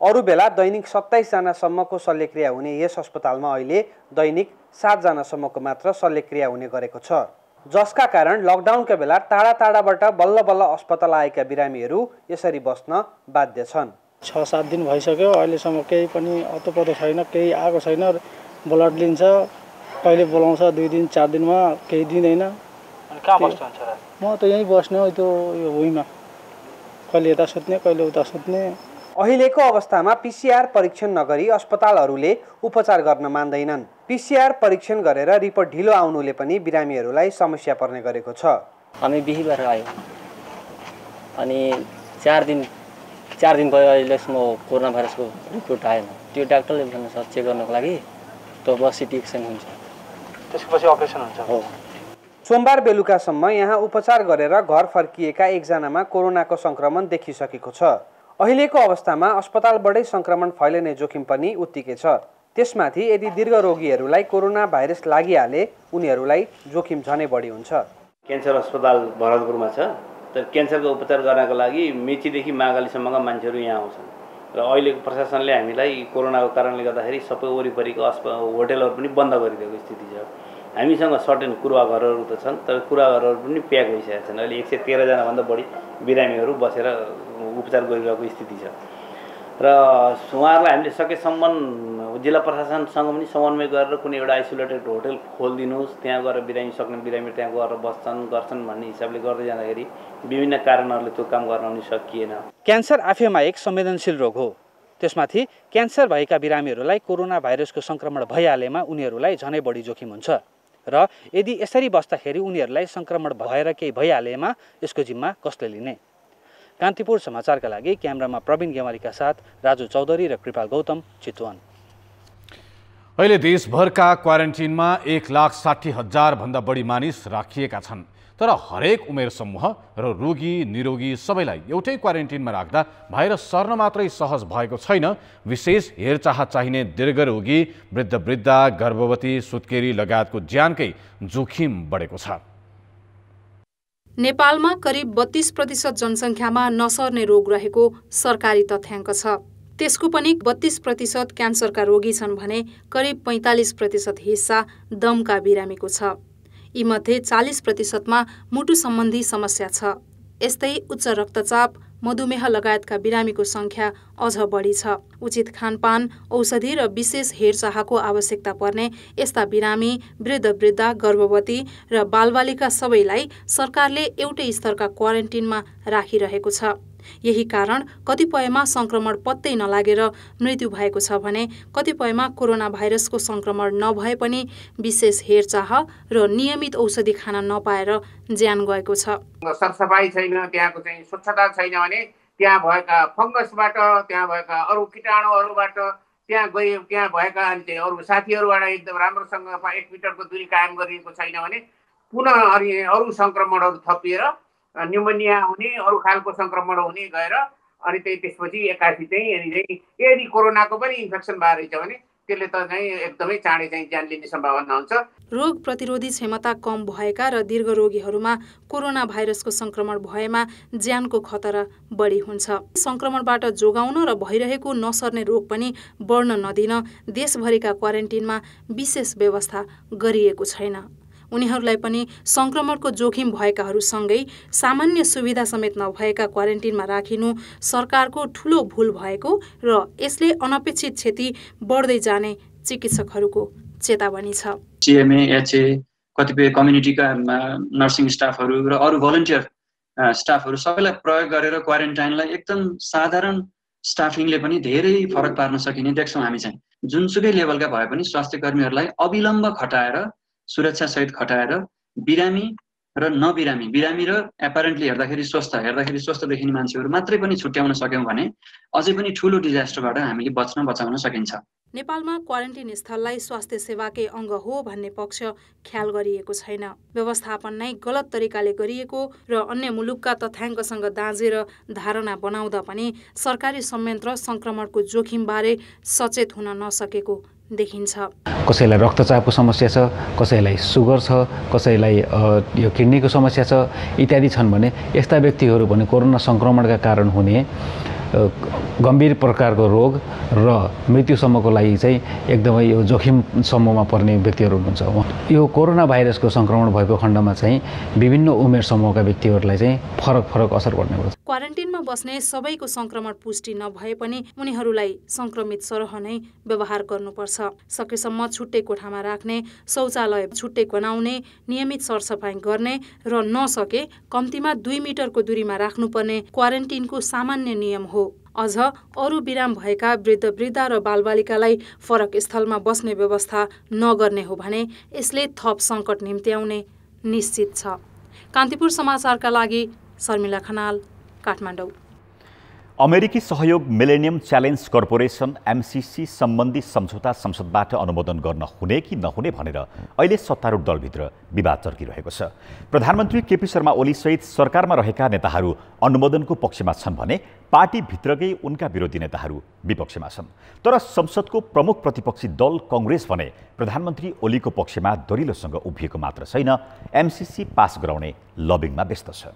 अरू बेला दैनिक 27 जनासम्मको शल्यक्रिया हुने यस अस्पतालमा अहिले दैनिक 7 जनासम्मको मात्र शल्यक्रिया हुने गरेको छ, जसका कारण लकडाउनका बेला टाढाबाट बल्ल अस्पताल आएका बिरामीहरू यसरी बस्न बाध्य छन्। 6-7 दिन भइसक्यो, अहिलेसम्म केही पनि अत्तोपत्तो छैन, केही आएको छैन। ब्लड लिन्छ, कहिले बोलाउँछ 2 दिन 4 दिनमा, केही दिँदैन। कहाँ बस्नुहुन्छ र? म त यहीँ बस्ने हो, त्यो भुइँमा, कहिले यता सुत्ने कहिले उता सुत्ने। अहिलेको अवस्थामा PCR परीक्षण नगरी अस्पतालहरूले उपचार गर्न मान्दैनन्। PCR परीक्षण गरेर रिपोर्ट ढिलो आउनुले पनि बिरामीहरूलाई समस्या पर्ने गरेको छ। हामी बिहीबार आयो अनि 4 दिन भयो अहिलेसम्म कोरोना भाइरसको रिपोर्ट आएन। त्यो डाक्टरले भन्नुहुन्छ चेक गर्नको लागि त बस सिटी स्क्यान हुन्छ, त्यसपछि अपरेसन हुन्छ। हो, सोमबार बेलुकासम्म यहाँ उपचार गरेर घर फर्किएका एकजनामा कोरोनाको सङ्क्रमण देखिसकेको छ। अहिलेको अवस्थामा अस्पतालबाटै सङ्क्रमण फैलिने जोखिम पनि उत्तिकै छ। त्यसमाथि यदि दीर्घ रोगीहरूलाई कोरोना भाइरस लागिहाले उनीहरूलाई जोखिम झनै बढी हुन्छ। क्यान्सर अस्पताल भरतपुरमा छ, तर क्यान्सरको उपचार गर्नको लागि मेचीदेखि मागालीसम्मका मान्छेहरू यहाँ आउँछन् र अहिलेको प्रशासनले हामीलाई कोरोनाको कारणले गर्दाखेरि सबै वरिपरिको होटेलहरू पनि बन्द गरिदिएको स्थिति छ। हामीसँग सर्टेन कुरुवा घरहरू त छन्, तर कुरुवा घरहरू पनि प्याक भइसकेका छन्। अहिले 113 जनाभन्दा बढी बिरामीहरू बसेर उपचार गरिरहेको स्थिति छ र उहाँहरूलाई हामीले सकेसम्म जिल्ला प्रशासनसँग पनि समन्वय गरेर कुनै एउटा आइसोलेटेड होटल खोलिदिनुहोस्, त्यहाँ गएर बिरामी त्यहाँ गएर बस्छन् गर्छन् भन्ने हिसाबले गर्दै जाँदाखेरि विभिन्न कारणहरूले त्यो काम गर्न पनि सकिएन। क्यान्सर आफैमा एक संवेदनशील रोग हो। त्यसमाथि क्यान्सर भएका बिरामीहरूलाई कोरोना भाइरसको सङ्क्रमण भइहालेमा उनीहरूलाई झनै बढी जोखिम हुन्छ र यदि यसरी बस्दाखेरि उनीहरूलाई सङ्क्रमण भएर केही भइहालेमा यसको जिम्मा कसले लिने? कान्तिपुर समाचारका लागि क्यामेरामा प्रवीण गेवालीका साथ राजु चौधरी र कृपाल गौतम, चितवन। अहिले देशभरका क्वारेन्टिनमा 1,60,000 भन्दा बढी मानिस राखिएका छन्। तर हरेक उमेर समूह र रोगी निरोगी सबैलाई एउटै क्वारेन्टिनमा राख्दा भाइरस सर्न मात्रै सहज भएको छैन। विशेष हेरचाह चाहिने दीर्घरोगी, वृद्धा, गर्भवती, सुत्केरी लगायतको ज्यानकै जोखिम बढेको छ। नेपालमा करिब 32% जनसङ्ख्यामा नसर्ने रोग रहेको सरकारी तथ्याङ्क छ। त्यसको पनि 32% क्यान्सरका रोगी छन् भने करिब 45% हिस्सा दमका बिरामीको छ। यीमध्ये 40%मा मुटु सम्बन्धी समस्या छ। यस्तै उच्च रक्तचाप, मधुमेह लगायतका बिरामीको सङ्ख्या अझ बढी छ। उचित खानपान, औषधि र विशेष हेरचाहको आवश्यकता पर्ने यस्ता बिरामी, वृद्धा, गर्भवती र बालबालिका सबैलाई सरकारले एउटै स्तरका क्वारेन्टिनमा राखिरहेको छ। यही कारण कतिपयमा सङ्क्रमण पत्तै नलागेर मृत्यु भएको छ भने कतिपयमा कोरोना भाइरसको सङ्क्रमण नभए पनि विशेष हेरचाह र नियमित औषधि खान नपाएर ज्यान गएको छ। सरसफाइ छैन, त्यहाँको चाहिँ स्वच्छता छैन भने त्यहाँ भएका फङ्गसबाट, त्यहाँ भएका अरू कीटाणुहरूबाट, त्यहाँ भएका अरू साथीहरूबाट एकदम राम्रोसँग 1 मिटरको दूरी कायम गरिएको छैन भने पुनः अरू सङ्क्रमणहरू थपिएर न्युमोनिया हुने, अरू खालको सङ्क्रमण हुने गएर अनि त्यसपछि एकासी यदि कोरोनाको पनि इन्फेक्सन भएर रहेछ भने त्यसले त एकदमै चाँडै ज्यान लिने सम्भावना हुन्छ। रोग प्रतिरोधी क्षमता कम भएका र दीर्घ रोगीहरूमा कोरोना भाइरसको सङ्क्रमण भएमा ज्यानको खतरा बढी हुन्छ। सङ्क्रमणबाट जोगाउन र भइरहेको नसर्ने रोग पनि बढ्न नदिन देशभरिका क्वारेन्टिनमा विशेष व्यवस्था गरिएको छैन। उनीहरूलाई पनि सङ्क्रमणको जोखिम भएकाहरूसँगै सामान्य सुविधा समेत नभएका क्वारेन्टिनमा राखिनु सरकारको ठूलो भूल भएको र यसले अनपेक्षित क्षति बढ्दै जाने चिकित्सकहरूको चेतावनी छ। सिएमए, एचए, कतिपय कम्युनिटीका नर्सिङ स्टाफहरू र अरू भलन्टियर स्टाफहरू सबैलाई प्रयोग गरेर क्वारेन्टाइनलाई एकदम साधारण स्टाफिङले पनि धेरै फरक पार्न सकिने देख्छौँ। हामी चाहिँ जुनसुकै लेभलका भए पनि स्वास्थ्य कर्मीहरूलाई अविलम्ब खटाएर, सुरक्षासहित खटाएर बिरामी र नबिरामी, बिरामी र एपारेन्टली हेर्दाखेरि स्वस्थ देखिने मान्छेहरू मात्रै पनि छुट्याउन सक्यौँ भने अझै पनि ठुलो डिजास्टरबाट हामीले बचाउन सकिन्छ। नेपालमा क्वारेन्टिन स्थललाई स्वास्थ्य सेवाकै अङ्ग हो भन्ने पक्ष ख्याल गरिएको छैन। व्यवस्थापन नै गलत तरिकाले गरिएको र अन्य मुलुकका तथ्याङ्कसँग दाँजेर धारणा बनाउँदा पनि सरकारी संयन्त्र सङ्क्रमणको जोखिमबारे सचेत हुन नसकेको देखिन्छ। कसैलाई रक्तचापको समस्या छ, कसैलाई सुगर छ, कसैलाई यो किडनीको समस्या छ इत्यादि छन् भने यस्ता व्यक्तिहरू भने कोरोना सङ्क्रमणका कारण हुने गम्भीर प्रकारको रोग र मृत्युसम्मको लागि चाहिँ एकदमै यो जोखिम समूहमा पर्ने व्यक्तिहरू हुनुहुन्छ। यो कोरोना भाइरसको सङ्क्रमण भएको खण्डमा चाहिँ विभिन्न उमेर समूहका व्यक्तिहरूलाई चाहिँ फरक असर पर्ने गर्छ। क्वारेन्टिनमा बस्ने सबैको सङ्क्रमण पुष्टि नभए पनि उनीहरूलाई सङ्क्रमित सरह नै व्यवहार गर्नुपर्छ। सकेसम्म छुट्टै कोठामा राख्ने, शौचालय छुट्टै बनाउने, नियमित सरसफाइ गर्ने र नसके कम्तीमा 2 मिटरको दूरीमा राख्नुपर्ने क्वारेन्टिनको सामान्य नियम हो। अझ अरू बिराम भएका वृद्ध र बालबालिकालाई फरक स्थलमा बस्ने व्यवस्था नगर्ने हो भने यसले थप सङ्कट निम्त्याउने निश्चित छ। कान्तिपुर समाचारका लागि शर्मिला खनाल, काठमाडौँ। अमेरिकी सहयोग मिलेनियम च्यालेन्ज कर्पोरेसन एमसीसी सम्बन्धी सम्झौता संसदबाट अनुमोदन गर्न हुने कि नहुने भनेर अहिले सत्तारूढ दलभित्र विवाद चर्किरहेको छ। प्रधानमन्त्री केपी शर्मा ओलीसहित सरकारमा रहेका नेताहरू अनुमोदनको पक्षमा छन् भने पार्टीभित्रकै उनका विरोधी नेताहरू विपक्षमा छन्। तर संसदको प्रमुख प्रतिपक्षी दल कांग्रेस भने प्रधानमन्त्री ओलीको पक्षमा दरिलोसँग उभिएको मात्र छैन, एमसीसी पास गराउने लबिङमा व्यस्त छ।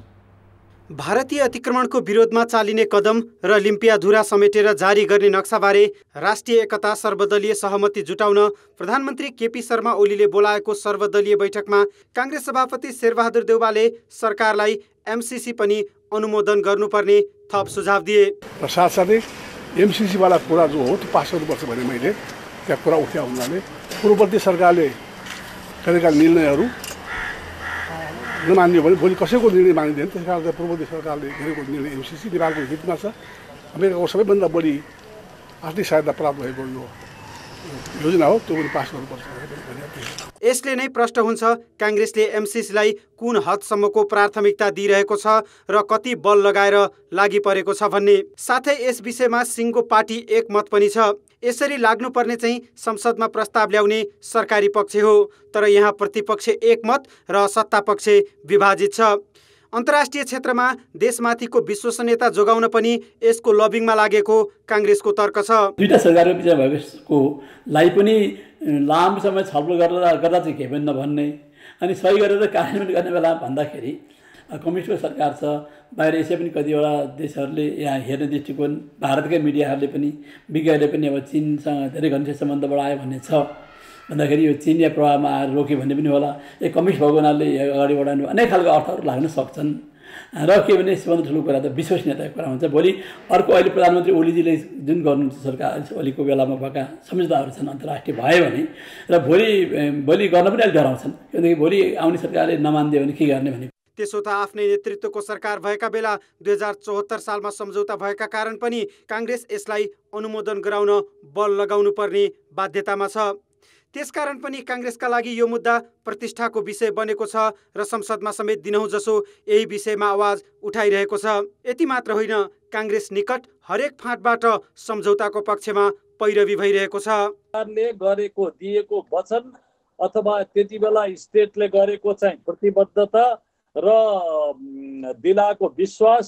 भारतीय अतिक्रमणको विरोधमा चालिने कदम र लिम्पियाधुरा समेटेर जारी गर्ने नक्साबारे राष्ट्रिय एकता सर्वदलीय सहमति जुटाउन प्रधानमन्त्री केपी शर्मा ओलीले बोलाएको सर्वदलीय बैठकमा कांग्रेस सभापति शेरबहादुर देउवाले सरकारलाई एमसीसी पनि अनुमोदन गर्नुपर्ने थप सुझाव दिए। र साथसाथै एमसीसीवाला कुरा जो हो त्यो पास गर्नुपर्छ भने मैले त्यहाँ कुरा उठाए हुनाले पूर्ववर्ती सरकारले गरेका निर्णयहरू नमान्यो भने भोलि कसैको निर्णय मानिँदैन। त्यस कारण पूर्ववर्ती सरकारले गरेको निर्णय एमसीसी नेपालको हितमा छ। अमेरिकाको सबैभन्दा बढी आर्थिक सहायता प्राप्त भएको यो योजना हो, त्यो पनि पास गर्नुपर्छ। यसले नै प्रश्न हुन्छ कांग्रेसले एमसीसीलाई कुन हदसम्मको प्राथमिकता दिइरहेको छ र कति बल लगाएर लागि परेको छ भन्ने। साथै यस विषयमा सिंहको पार्टी एकमत पनि छ। यसरी लाग्नुपर्ने चाहिँ संसदमा प्रस्ताव ल्याउने सरकारी पक्ष हो, तर यहाँ प्रतिपक्ष एकमत र सत्तापक्ष विभाजित छ। अन्तर्राष्ट्रिय क्षेत्रमा देशमाथिको विश्वसनीयता जोगाउन पनि यसको लबिङमा लागेको कांग्रेसको तर्क छ। दुईटा सरकारको बिचमा भएकोको लाई पनि लामो समय छलफल गर्दा चाहिँ केही पनि नभन्ने अनि सही गरेर कार्यान्वयन गर्ने बेला भन्दाखेरि कम्युनिस्टको सरकार छ, बाहिर यसै पनि कतिवटा देशहरूले यहाँ हेर्ने दृष्टिकोण, भारतकै मिडियाहरूले पनि विज्ञहरूले पनि अब चीनसँग धेरै घनिष्ठ सम्बन्ध बढायो भन्ने छ भन्दाखेरि यो चिनिया प्रभावमा आएर रोक्यो भन्ने पनि होला। यो कम्युनिस्ट भएको हुनाले अगाडि बढाउनु अनेक खालको अर्थहरू लाग्न सक्छन् र के भने सबभन्दा ठुलो कुरा त विश्वसनीयताको कुरा हुन्छ। भोलि अर्को अहिले प्रधानमन्त्री ओलीजीले जुन गर्नुहुन्छ सरकार ओलीको बेलामा भएका सम्झौताहरू छन् अन्तर्राष्ट्रिय भयो भने र भोलि गर्न पनि अलिक डराउँछन्, किनकि भोलि आउने सरकारले नमानिदियो भने के गर्ने भने। त्यसो त आफ्नै नेतृत्वको सरकार भएका बेला 2074 सालमा सम्झौता भएका कारण पनि कांग्रेस यसलाई अनुमोदन गराउन बल लगाउनु पर्ने बाध्यतामा छ। त्यसकारण पनि कांग्रेसका लागि यो मुद्दा प्रतिष्ठाको विषय बनेको छ र संसदमा समेत दिनहुँ जसो यही विषयमा आवाज उठाइरहेको छ। यति मात्र होइन, कांग्रेस निकट हरेक फाँटबाट सम्झौताको पक्षमा पैरवी भइरहेको छ। सरकारले गरेको दिएको वचन अथवा त्यति बेला स्टेटले गरेको चाहिँ प्रतिबद्धता र दिलाएको विश्वास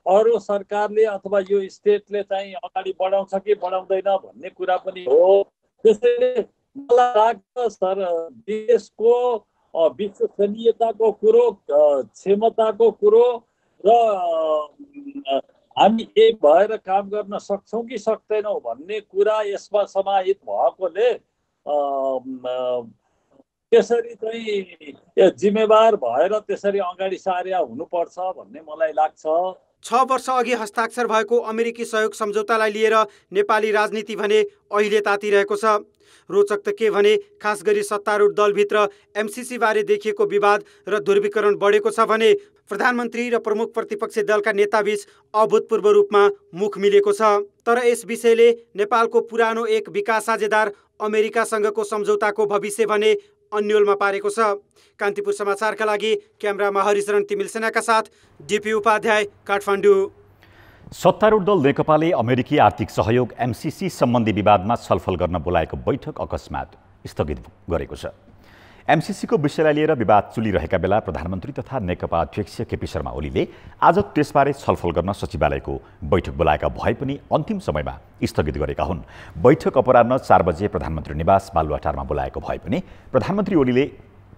अरू सरकारले अथवा यो स्टेटले चाहिँ अगाडि बढाउँछ कि बढाउँदैन भन्ने कुरा पनि हो। त्यसैले मलाई लाग्छ सर देशको विश्वसनीयताको कुरो, क्षमताको कुरो र हामी एक भएर काम गर्न सक्छौँ कि सक्दैनौँ भन्ने कुरा यसमा समाहित भएकोले त्यसरी चाहिँ जिम्मेवार भएर त्यसरी अगाडि सार्या हुनुपर्छ भन्ने मलाई लाग्छ। 6 वर्ष अघि हस्ताक्षर भएको अमेरिकी सहयोग सम्झौतालाई लिएर नेपाली राजनीति भने अहिले तातिरहेको छ। रोचक त के भने खास गरी सत्तारूढ दलभित्र एमसीसी बारे देखिएको विवाद र ध्रुवीकरण बढेको छ भने प्रधानमन्त्री र प्रमुख प्रतिपक्षी दलका नेताबीच अभूतपूर्व रूपमा मुख मिलेको छ। तर यस विषयले नेपालको पुरानो एक विकास साझेदार अमेरिकासँगको सम्झौताको भविष्य भने अन्यलमा पारेको छ। कान्तिपुर समाचारका लागि क्यामेरामा हरिशरण तिमिल सेनाका साथ डिपी उपाध्याय, काठमाडौँ। सत्तारूढ दल नेकपाले अमेरिकी आर्थिक सहयोग एमसीसी सम्बन्धी विवादमा छलफल गर्न बोलाएको बैठक अकस्मात स्थगित गरेको छ। एमसीसीको विषयलाई लिएर विवाद चुलिरहेका बेला प्रधानमन्त्री तथा नेकपा अध्यक्ष केपी शर्मा ओलीले आज त्यसबारे छलफल गर्न सचिवालयको बैठक बोलाएका भए पनि अन्तिम समयमा स्थगित गरेका हुन्। बैठक अपराह्न 4 बजे प्रधानमन्त्री निवास बालुवाटारमा बोलाएको भए पनि प्रधानमन्त्री ओलीले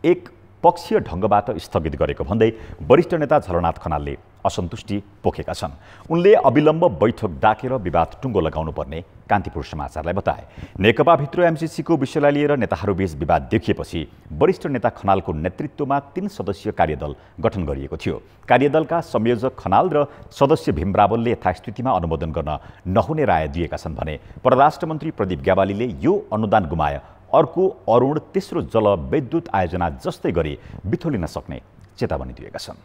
एक पक्षीय ढङ्गबाट स्थगित गरेको भन्दै वरिष्ठ नेता झलनाथ खनालले असन्तुष्टि पोखेका छन्। उनले अविलम्ब बैठक डाकेर विवाद टुङ्गो लगाउनु पर्ने कान्तिपुर समाचारलाई बताए। नेकपाभित्र एमसीसीको विषयलाई लिएर नेताहरूबीच विवाद देखिएपछि वरिष्ठ नेता खनालको नेतृत्वमा 3 सदस्यीय कार्यदल गठन गरिएको थियो। कार्यदलका संयोजक खनाल र सदस्य भीम रावलले यथास्थितिमा अनुमोदन गर्न नहुने राय दिएका छन् भने परराष्ट्र मन्त्री प्रदीप ग्यावालीले यो अनुदान गुमाए अर्को अरुण तेस्रो जलविद्युत आयोजना जस्तै गरी बिथोलिन सक्ने चेतावनी दिएका छन्।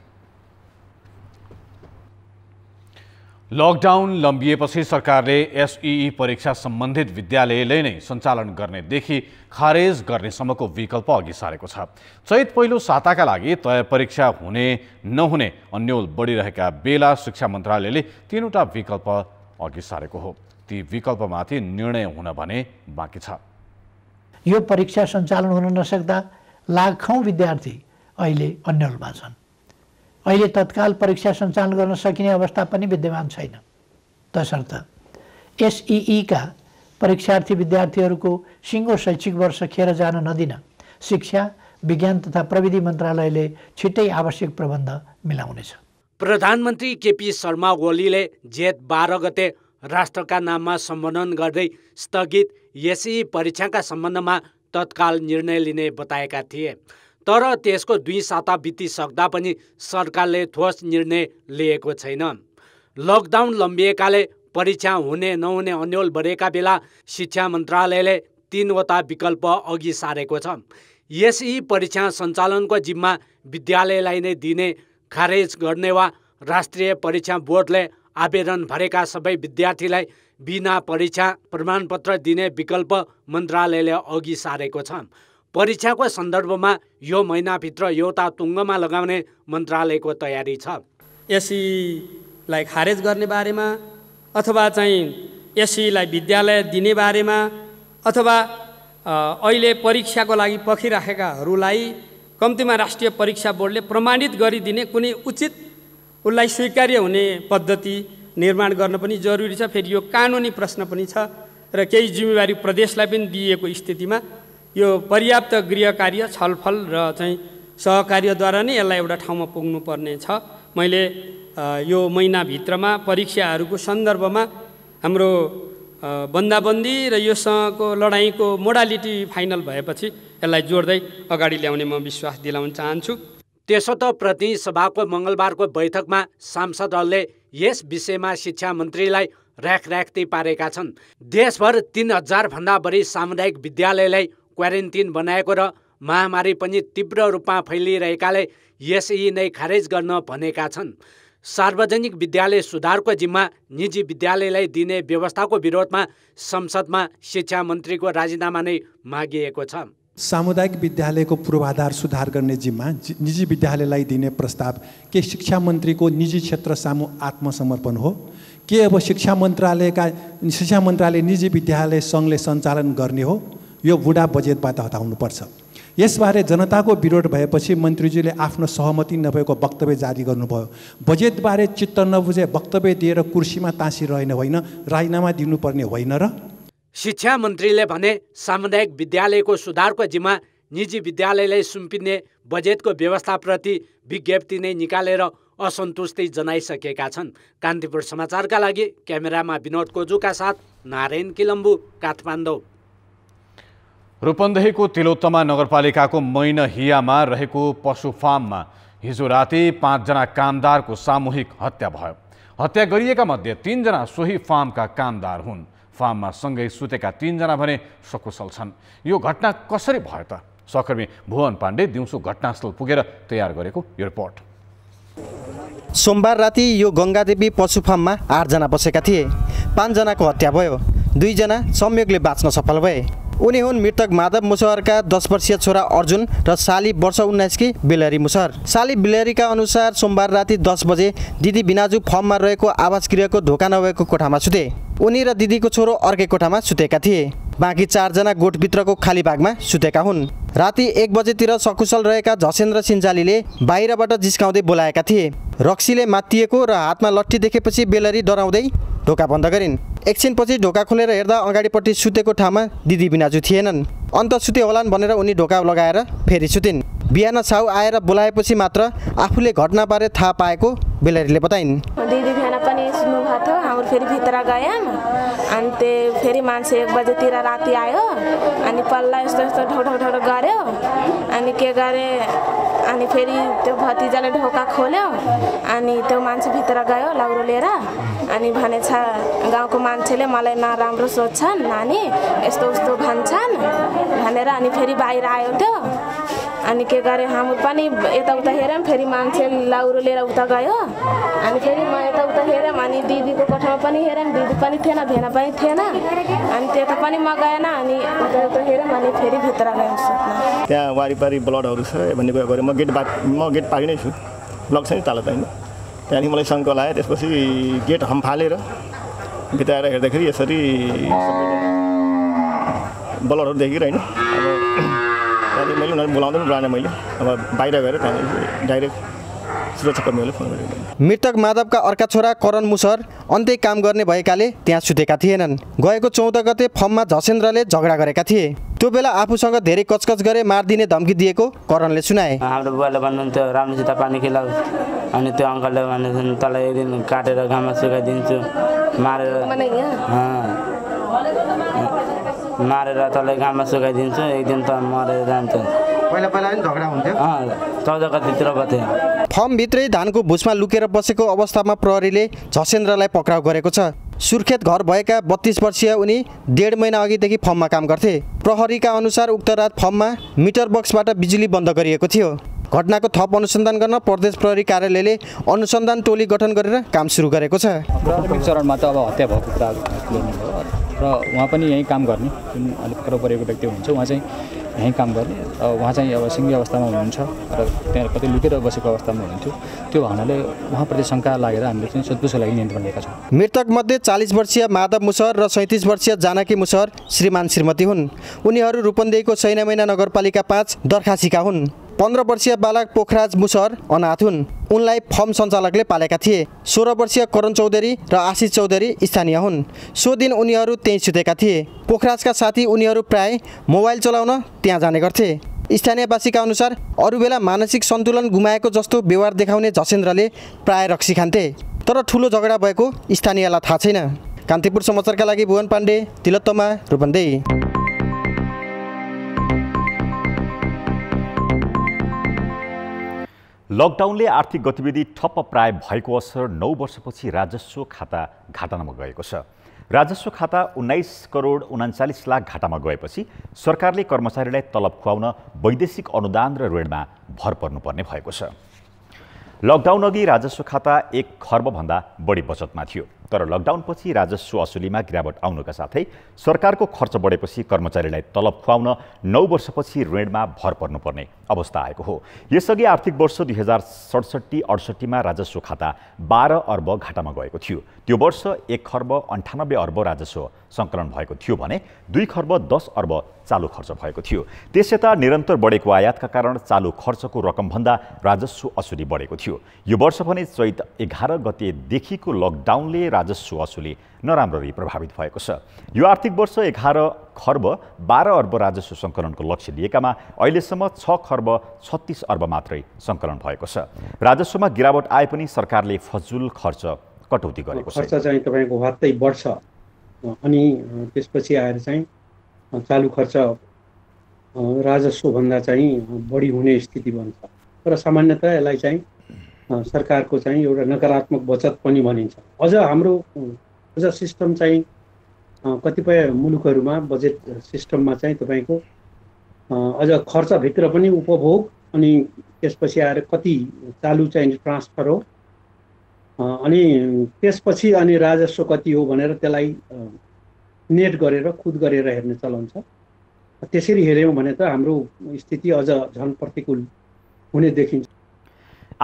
लकडाउन लम्बिएपछि सरकारले एसईई परीक्षा सम्बन्धित विद्यालयले नै सञ्चालन गर्नेदेखि खारेज गर्नेसम्मको विकल्प अघि सारेको छ। चैत पहिलो साताका लागि तय परीक्षा हुने नहुने अन्यल बढिरहेका बेला शिक्षा मन्त्रालयले 3वटा विकल्प अघि सारेको हो। ती विकल्पमाथि निर्णय हुन भने बाँकी छ। यो परीक्षा सञ्चालन हुन नसक्दा लाखौं विद्यार्थी अहिले अन्यलमा छन्। अहिले तत्काल परीक्षा सञ्चालन गर्न सकिने अवस्था पनि विद्यमान छैन। तसर्थ एसईई का परीक्षार्थी विद्यार्थीहरूको सिङ्गो शैक्षिक वर्ष खेर जान नदिन शिक्षा, विज्ञान तथा प्रविधि मन्त्रालयले छिट्टै आवश्यक प्रबन्ध मिलाउनेछ। प्रधानमन्त्री केपी शर्मा ओलीले जेठ 12 गते राष्ट्रका नाममा सम्बोधन गर्दै स्थगित एसईई परीक्षाका सम्बन्धमा तत्काल निर्णय लिने बताएका थिए। तर त्यसको 2 साता बितिसक्दा पनि सरकारले ठोस निर्णय लिएको छैन। लकडाउन लम्बिएकाले परीक्षा हुने नहुने अन्यल बढेका बेला शिक्षा मन्त्रालयले 3वटा विकल्प अघि सारेको छ। एसईई परीक्षा सञ्चालनको जिम्मा विद्यालयलाई नै दिने, खारेज गर्ने वा राष्ट्रिय परीक्षा बोर्डले आवेदन भरेका सबै विद्यार्थीलाई बिना परीक्षा प्रमाणपत्र दिने विकल्प मन्त्रालयले अघि सारेको छ। परीक्षाको सन्दर्भमा यो महिनाभित्र एउटा टुङ्गोमा लगाउने मन्त्रालयको तयारी छ। एसईलाई खारेज गर्ने बारेमा अथवा चाहिँ एसईलाई विद्यालय दिने बारेमा अथवा अहिले परीक्षाको लागि पर्खिराखेकाहरूलाई कम्तीमा राष्ट्रिय परीक्षा बोर्डले प्रमाणित गरिदिने कुनै उचित उसलाई स्वीकार्य हुने पद्धति निर्माण गर्न पनि जरुरी छ। फेरि यो कानुनी प्रश्न पनि छ र केही जिम्मेवारी प्रदेशलाई पनि दिएको स्थितिमा यो पर्याप्त गृह कार्य, छलफल र चाहिँ सहकार्यद्वारा नै यसलाई एउटा ठाउँमा पुग्नुपर्ने छ। मैले यो महिनाभित्रमा परीक्षाहरूको सन्दर्भमा हाम्रो बन्दाबन्दी र योसँगको लडाइँको मोडालिटी फाइनल भएपछि यसलाई जोड्दै अगाडि ल्याउने म विश्वास दिलाउन चाहन्छु। त्यसो त प्रतिनिधि सभाको मङ्गलबारको बैठकमा सांसदहरूले यस विषयमा शिक्षा मन्त्रीलाई र्याखर्याख्ती पारेका छन्। देशभर 3000 भन्दा बढी सामुदायिक विद्यालयलाई क्वारेन्टिन बनाएको र महामारी पनि तीव्र रूपमा फैलिरहेकाले एसई नै खारेज गर्न भनेका छन्। सार्वजनिक विद्यालय सुधारको जिम्मा निजी विद्यालयलाई दिने व्यवस्थाको विरोधमा संसदमा शिक्षा मन्त्रीको राजीनामा नै मागिएको छ। सामुदायिक विद्यालयको पूर्वाधार सुधार गर्ने जिम्मा निजी विद्यालयलाई दिने प्रस्ताव के शिक्षा मन्त्रीको निजी क्षेत्र सामु आत्मसमर्पण हो के अब शिक्षा मन्त्रालय निजी विद्यालय सङ्घले सञ्चालन गर्ने हो? यो बुढा बजेटबाट हटाउनुपर्छ। यसबारे जनताको विरोध भएपछि मन्त्रीजीले आफ्नो सहमति नभएको वक्तव्य जारी गर्नुभयो। बजेटबारे चित्त नबुझे वक्तव्य दिएर कुर्सीमा ताँसिरहेन होइन, राजीनामा दिनुपर्ने होइन र? शिक्षा मन्त्रीले भने सामुदायिक विद्यालयको सुधारको जिम्मा निजी विद्यालयलाई सुम्पिने बजेटको व्यवस्थाप्रति विज्ञप्ति नै निकालेर असन्तुष्टि जनाइसकेका छन्। कान्तिपुर समाचारका लागि क्यामेरामा विनोद कोजुका साथ नारायण किलम्बु, काठमाडौँ। रूपन्देहीको तिलोत्तमा नगरपालिकाको मैनहियामा रहेको पशु फार्ममा हिजो राति 5 जना कामदारको सामूहिक हत्या भयो। हत्या गरिएका मध्ये 3 जना सोही फार्मका कामदार हुन्। फार्ममा सँगै सुतेका 3 जना भने सकुशल छन्। यो घटना कसरी भयो त? सहकर्मी भुवन पाण्डे दिउँसो घटनास्थल पुगेर तयार गरेको यो रिपोर्ट। सोमबार राति यो गङ्गादेवी पशु फार्ममा 8 जना बसेका थिए। 5 जनाको हत्या भयो। 2 जना संयोगले बाँच्न सफल भए। उनी हुन् मृतक माधव मुसहरका 10 वर्षीय छोरा अर्जुन र साली वर्ष 19 की बिलहरी मुसहर। साली बिलहरीका अनुसार सोमबार राति 10 बजे दिदी बिनाजु फर्ममा रहेको आवास गृहको ढोका नभएको कोठामा सुते। उनी र दिदीको छोरो अर्कै कोठामा सुतेका थिए। बाँकी 4 जना गोठभित्रको खाली भागमा सुतेका हुन्। राति 1 बजेतिर सकुशल रहेका झसेन्द्र सिन्जालीले बाहिरबाट जिस्काउँदै बोलाएका थिए। रक्सीले मातिएको र हातमा लट्ठी देखेपछि बेलरी डराउँदै ढोका बन्द गरिन्। एकछिनपछि ढोका खोलेर हेर्दा अगाडिपट्टि सुतेको ठाउँमा दिदी बिनाजु थिएनन्। अन्त सुते होलान् भनेर उनी ढोका लगाएर फेरि सुतिन्। बिहान साउ आएर बोलाएपछि मात्र आफूले घटनाबारे थाहा पाएको बेलरीले बताइन्। दिदी बिहान पनि सुन्नु भएको थियो, हाम्रो फेरि भित्र गयौँ अनि त्यो फेरि मान्छे 1 बजेतिर राति आयो अनि पल्ला यस्तो यस्तो ढोढो ढोढो गऱ्यो अनि के गरे अनि फेरि त्यो भतिजाले ढोका खोल्यो अनि त्यो मान्छे भित्र गयो लौरो लिएर अनि भनेछ गाउँको मान्छेले मलाई नराम्रो सोच्छन् नानी यस्तो उस्तो भन्छन् भनेर अनि फेरि बाहिर आयो त्यो अनि के गरे हाम्रो पनि यताउता हेऱ्यौँ फेरि मान्छे लौरो लिएर उता गयो अनि फेरि म यताउता हेऱ्यौँ अनि दिदीको कोठामा पनि हेऱ्यौँ दिदी पनि थिएन भेना पनि थिएन अनि त्यता पनि म गएन अनि उता हेऱ्यौँ अनि फेरि भित्र गयौँ सुत्न। त्यहाँ वारिपारि ब्लडहरू छ भन्ने कुरा गरेँ। म गेट पारि नै छु, ब्लक छ नि ताला त होइन। त्यहाँदेखि मलाई शङ्का लाग्यो। त्यसपछि गेट हम्फालेर भित्राएर हेर्दाखेरि यसरी ब्लडहरू देखिरहेन। अब मैले उनीहरू बोलाउँदै पनि रहेन। मैले अब बाहिर गएर त्यहाँ डाइरेक्ट सुरक्षाकर्मीहरूले फोन गरेँ। मृतक माधवका अर्का छोरा करण मुसर अन्त्य काम गर्ने भएकाले त्यहाँ सुतेका थिएनन्। गएको 14 गते फर्ममा झसेन्द्रले झगडा गरेका थिए। त्यो बेला आफूसँग धेरै कचकच गरे मारिदिने धम्की दिएको करणले सुनाए। हाम्रो बुवाले भन्नुहुन्थ्यो राम्रोसित पानी खिलाऊ अनि त्यो अङ्कलले भन्नुहुन्थ्यो तँलाई एक दिन काटेर घाममा सुकाइदिन्छु मारेर तँलाई घाममा सुकाइदिन्छु एक दिन त मरेर जान्छ। पहिला पनि झगडा हुन्थ्यो। 14 गतेतिर भयो। फर्मभित्रै धानको भुसमा लुकेर बसेको अवस्थामा प्रहरीले झसेन्द्रलाई पक्राउ गरेको छ। सुर्खेत घर भएका 32 वर्षीय उनी 1.5 महिना अघिदेखि फर्ममा काम गर्थे। प्रहरीका अनुसार उक्त रात फर्ममा मिटर बक्सबाट बिजुली बन्द गरिएको थियो। घटनाको थप अनुसन्धान गर्न प्रदेश प्रहरी कार्यालयले अनुसन्धान टोली गठन गरेर काम सुरु गरेको छ। प्रारम्भिक चरणमा त अब हत्या भएको कुरा र उहाँ पनि यहीँ काम गर्ने जुन अलिक पक्राउ परेको व्यक्ति हुनुहुन्छ उहाँ चाहिँ यहीँ काम गर्ने। उहाँ चाहिँ अब सिङ्गी अवस्थामा हुनुहुन्छ र त्यहाँ कतै लुकेर बसेको अवस्थामा हुनुहुन्थ्यो। त्यो हुनाले उहाँप्रति शङ्का लागेर हामीले चाहिँ सोधपुछको लागि नियन्त्रण लिएका छौँ। मृतक मध्ये 40 वर्षीय माधव मुसर र 37 वर्षीय जानकी मुसर श्रीमान श्रीमती हुन्। उनीहरू रूपन्देहीको सैनामैना नगरपालिका 5 दरखासीका हुन्। 15 वर्षीय बालक पोखराज मुसर अनाथ हुन्। उनलाई फर्म सञ्चालकले पालेका थिए। 16 वर्षीय करण चौधरी र आशिष चौधरी स्थानीय हुन्। सो दिन उनीहरू त्यहीँ सुतेका थिए। पोखराजका साथी उनीहरू प्राय मोबाइल चलाउन त्यहाँ जाने गर्थे। स्थानीयवासीका अनुसार अरू बेला मानसिक सन्तुलन गुमाएको जस्तो व्यवहार देखाउने झसेन्द्रले प्राय रक्सी खान्थे। तर ठुलो झगडा भएको स्थानीयलाई थाहा छैन। कान्तिपुर समाचारका लागि भुवन पाण्डे, तिलोत्तमा, रूपन्देही। लकडाउनले आर्थिक गतिविधि ठप्प प्राय भएको असर 9 वर्षपछि राजस्व खाता घाटामा गएको छ। राजस्व खाता 19 करोड 39 लाख घाटामा गएपछि सरकारले कर्मचारीलाई तलब खुवाउन वैदेशिक अनुदान र ऋणमा भर पर्नुपर्ने भएको छ। लकडाउन अघि राजस्व खाता 1 खर्बभन्दा बढी बचतमा थियो। तर लकडाउनपछि राजस्व असुलीमा गिरावट आउनुका साथै सरकारको खर्च बढेपछि कर्मचारीलाई तलब खुवाउन 9 वर्षपछि ऋणमा भर पर्नुपर्ने अवस्था आएको हो। यसअघि आर्थिक वर्ष 2067-68 मा राजस्व खाता 12 अर्ब घाटामा गएको थियो। त्यो वर्ष 1 खर्ब 98 अर्ब राजस्व सङ्कलन भएको थियो भने 2 खर्ब 10 अर्ब चालु खर्च भएको थियो। त्यसयता निरन्तर बढेको आयातका कारण चालु खर्चको रकमभन्दा राजस्व असुली बढेको थियो। यो वर्ष भने चैत 11 गतेदेखिको लकडाउनले राजस्व असुली नराम्ररी प्रभावित भएको छ। यो आर्थिक वर्ष 11 खर्ब 12 अर्ब राजस्व सङ्कलनको लक्ष्य लिएकामा अहिलेसम्म 6 खर्ब 36 अर्ब मात्रै सङ्कलन भएको छ। राजस्वमा गिरावट आए पनि सरकारले फजुल खर्च कटौती गरेको छ। खर्च चाहिँ तपाईँको वात्तै बढ्छ अनि त्यसपछि आएर चाहिँ चालु खर्च राजस्वभन्दा चाहिँ बढी हुने स्थिति बन्छ र सामान्यतः यसलाई चाहिँ सरकारको चाहिँ एउटा नकारात्मक बचत पनि भनिन्छ। अझ हाम्रो अझ सिस्टम चाहिँ कतिपय मुलुकहरूमा बजेट सिस्टममा चाहिँ तपाईँको अझ खर्चभित्र पनि उपभोग अनि त्यसपछि आएर कति चालु चाहिँ ट्रान्सफर हो अनि त्यसपछि अनि राजस्व कति हो भनेर त्यसलाई नेट गरेर खुद गरेर हेर्ने चलन छ। त्यसरी हेऱ्यौँ भने त हाम्रो स्थिति अझ झन् प्रतिकूल हुने देखिन्छ।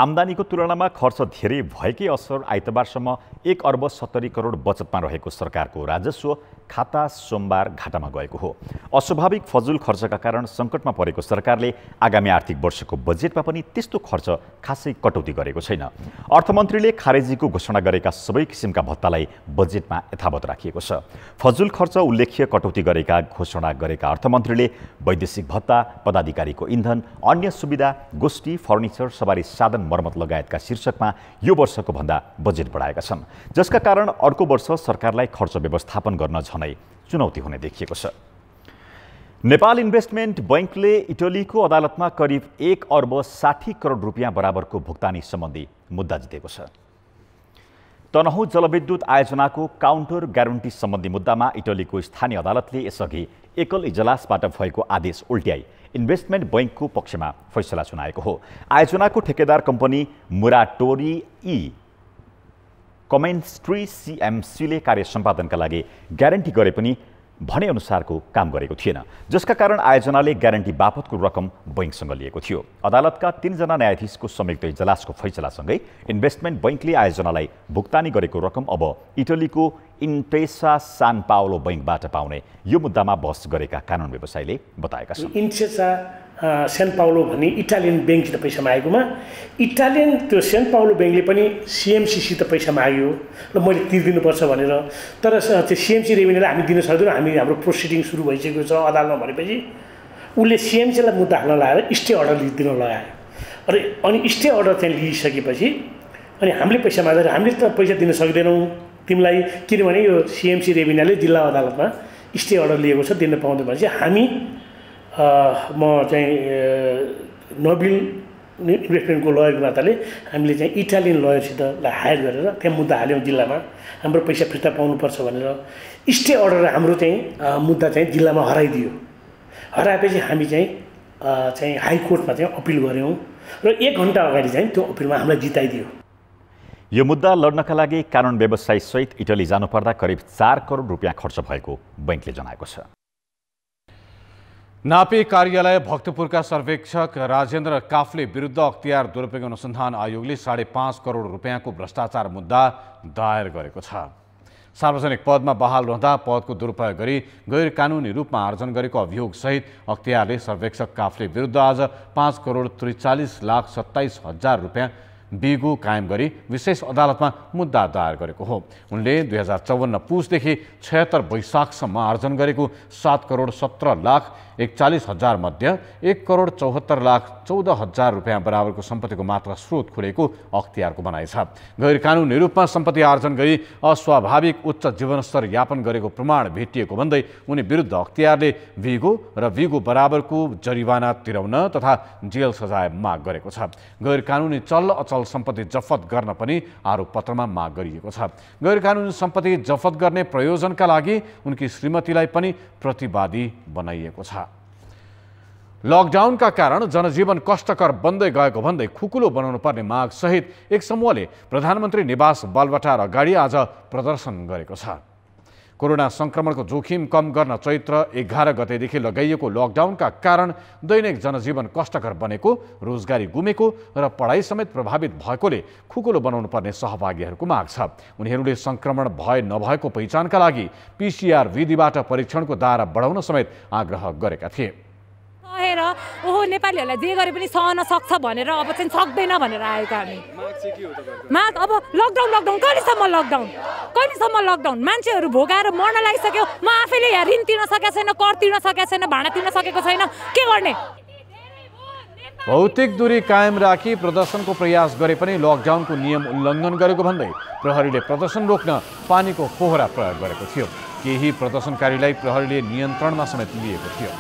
आम्दानीको तुलनामा खर्च धेरै भएकै असर आइतबारसम्म 1 अर्ब 70 करोड बचतमा रहेको सरकारको राजस्व खाता सोमबार घाटामा गएको हो। अस्वाभाविक फजुल खर्चका कारण सङ्कटमा परेको सरकारले आगामी आर्थिक वर्षको बजेटमा पनि त्यस्तो खर्च खासै कटौती गरेको छैन। अर्थमन्त्रीले खारेजीको घोषणा गरेका सबै किसिमका भत्तालाई बजेटमा यथावत राखिएको छ। फजुल खर्च उल्लेख्य कटौती गरेका घोषणा गरेका अर्थमन्त्रीले वैदेशिक भत्ता, पदाधिकारीको इन्धन, अन्य सुविधा, गोष्ठी, फर्निचर, सवारी साधन मर्मत लगायतका शीर्षकमा यो वर्षको भन्दा बजेट बढाएका छन्, जसका कारण अर्को वर्ष सरकारलाई खर्च व्यवस्थापन गर्न झनै चुनौती हुने देखिएको छ। नेपाल इन्भेस्टमेन्ट बैंकले इटलीको अदालतमा करिब 1 अर्ब 60 करोड रुपियाँ बराबरको भुक्तानी सम्बन्धी मुद्दा जितेको छ। तनहुँ जलविद्युत आयोजनाको काउन्टर ग्यारेन्टी सम्बन्धी मुद्दामा इटलीको स्थानीय अदालतले यसअघि एकल इजलासबाट भएको आदेश उल्ट्याई इन्भेस्टमेन्ट बैंकको पक्षमा फैसला सुनाएको हो। आयोजनाको ठेकेदार कम्पनी मुराटोरी कमेन्ट्री CMCले कार्य सम्पादनका लागि ग्यारेन्टी गरे पनि भनेअनुसारको काम गरेको थिएन, जसका कारण आयोजनाले ग्यारेन्टी बापतको रकम बैंकसँग लिएको थियो। अदालतका 3 जना न्यायाधीशको संयुक्त इजलासको फैसलासँगै इन्भेस्टमेन्ट बैंकले आयोजनालाई भुक्तानी गरेको रकम अब इटलीको इन्टेसा सान पाउलो बैंकबाट पाउने यो मुद्दामा बहस गरेका कानुन व्यवसायीले बताएका छन्। इन्टेसा सेन्ट पाउलो भन्ने इटालियन ब्याङ्कसित पैसा मागेकोमा इटालियन त्यो सेन्ट पाउलो ब्याङ्कले पनि CMCसित पैसा माग्यो र मैले तिर्दिनुपर्छ भनेर, तर त्यो CMC रेभिन्यूलाई हामी दिन सक्दैनौँ, हाम्रो प्रोसिडिङ सुरु भइसकेको छ अदालतमा भनेपछि उसले CMCलाई मुद्दा हाल्न लगाएर स्टे अर्डर दिन लगायो। अनि स्टे अर्डर चाहिँ लिइसकेपछि अनि हामीले पैसा माग्दा हामीले त पैसा दिन सक्दैनौँ तिमीलाई, किनभने यो CMC रेभिन्यूले जिल्ला अदालतमा स्टे अर्डर लिएको छ, दिन पाउँदैन भनेपछि हामी म चाहिँ नोबेल इन्भेस्टमेन्टको लयरको नाताले हामीले चाहिँ इटालियन लयरसितलाई हायर गरेर त्यहाँ मुद्दा हाल्यौँ जिल्लामा, हाम्रो पैसा फिर्ता पाउनुपर्छ भनेर। स्टे अर्डर हाम्रो चाहिँ मुद्दा चाहिँ जिल्लामा हराइदियो। हराएपछि हामी चाहिँ हाइकोर्टमा चाहिँ अपिल गऱ्यौँ र 1 घन्टा अगाडि चाहिँ त्यो अपिलमा हामीलाई जिताइदियो। यो मुद्दा लड्नका लागि कानुन व्यवसायी सहित इटली जानुपर्दा करिब 4 करोड रुपियाँ खर्च भएको बैंकले जनाएको छ। नापी कार्यालय भक्तपुरका सर्वेक्षक राजेन्द्र काफले विरुद्ध अख्तियार दुरुपयोग अनुसन्धान आयोगले 5.5 करोड रुपियाँको भ्रष्टाचार मुद्दा दायर गरेको छ। सार्वजनिक पदमा बहाल रहँदा पदको दुरुपयोग गरी गैर कानुनी रूपमा आर्जन गरेको अभियोग सहित अख्तियारले सर्वेक्षक काफले विरुद्ध आज 5 करोड 43,27,000 रुपियाँ बिगु कायम गरी विशेष अदालतमा मुद्दा दायर गरेको हो। उनले 2054 पुसदेखि 76 वैशाखसम्म आर्जन गरेको 7 करोड 17,41,000 मध्ये 1 करोड 74,14,000 रुपियाँ बराबरको सम्पत्तिको मात्र स्रोत खुलेको अख्तियारको भनाइ छ। गैर कानुनी रूपमा सम्पत्ति आर्जन गरी अस्वाभाविक उच्च जीवनस्तर यापन गरेको प्रमाण भेटिएको भन्दै उनी विरुद्ध अख्तियारले विगो र विगो बराबरको जरिवाना तिराउन तथा जेल सजाय माग गरेको छ। गैर कानुनी चल अचल सम्पत्ति जफत गर्न पनि आरोप पत्रमा माग गरिएको छ। गैर कानुनी सम्पत्ति जफत गर्ने प्रयोजनका लागि उनकी श्रीमतीलाई पनि प्रतिवादी बनाइएको छ। लकडाउनका कारण जनजीवन कष्टकर बन्दै गएको भन्दै खुकुलो बनाउनु पर्ने माग सहित एक समूहले प्रधानमन्त्री निवास बालवाटार अगाडि आज प्रदर्शन गरेको छ। कोरोना संक्रमणको जोखिम कम गर्न चैत्र 11 गतेदेखि लगाइएको लकडाउनका कारण दैनिक जनजीवन कष्टकर बनेको, रोजगारी गुमेको र पढाइ समेत प्रभावित भएकोले खुकुलो बनाउनु पर्ने सहभागीहरूको माग छ। उनीहरूले संक्रमण भए नभएको पहिचानका लागि PCR विधिबाट परीक्षणको दायरा बढाउन समेत आग्रह गरेका थिए। सहेर ओहो नेपालीहरूलाई जे गरे पनि सहन सक्छ भनेर अब चाहिँ सक्दैन भनेर आएको हामी माग। अब लकडाउन कहिलेसम्म लकडाउन मान्छेहरू भोगाएर मर्न लागिसक्यो। म आफैले यहाँ ऋण तिर्न सकेको छैन, कर तिर्न सकेको छैन, भाडा तिर्न सकेको छैन, के गर्ने? भौतिक दूरी कायम राखी प्रदर्शनको प्रयास गरे पनि लकडाउनको नियम उल्लङ्घन गरेको भन्दै प्रहरीले प्रदर्शन रोक्न पानीको फोहरा प्रयोग गरेको थियो। केही प्रदर्शनकारीलाई प्रहरीले नियन्त्रणमा समेत लिएको थियो।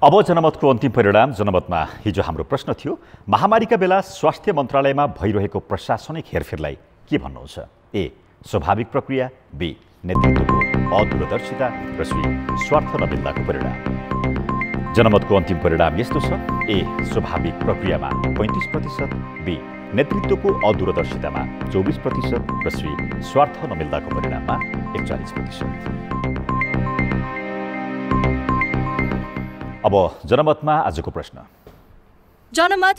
अब जनमतको अन्तिम परिणाम। जनमतमा हिजो हाम्रो प्रश्न थियो, महामारीका बेला स्वास्थ्य मन्त्रालयमा भइरहेको प्रशासनिक हेरफेरलाई के भन्नुहुन्छ? ए. स्वाभाविक प्रक्रिया, बी. नेतृत्वको अदूरदर्शिता र सी. स्वार्थ नमिल्दाको परिणाम। जनमतको अन्तिम परिणाम यस्तो छ, ए. स्वाभाविक प्रक्रियामा 35%, बी. नेतृत्वको अदूरदर्शितामा 24% र सी. स्वार्थ नमिल्दाको परिणाममा 41%। अब जनमतमा आजको प्रश्न। जनमत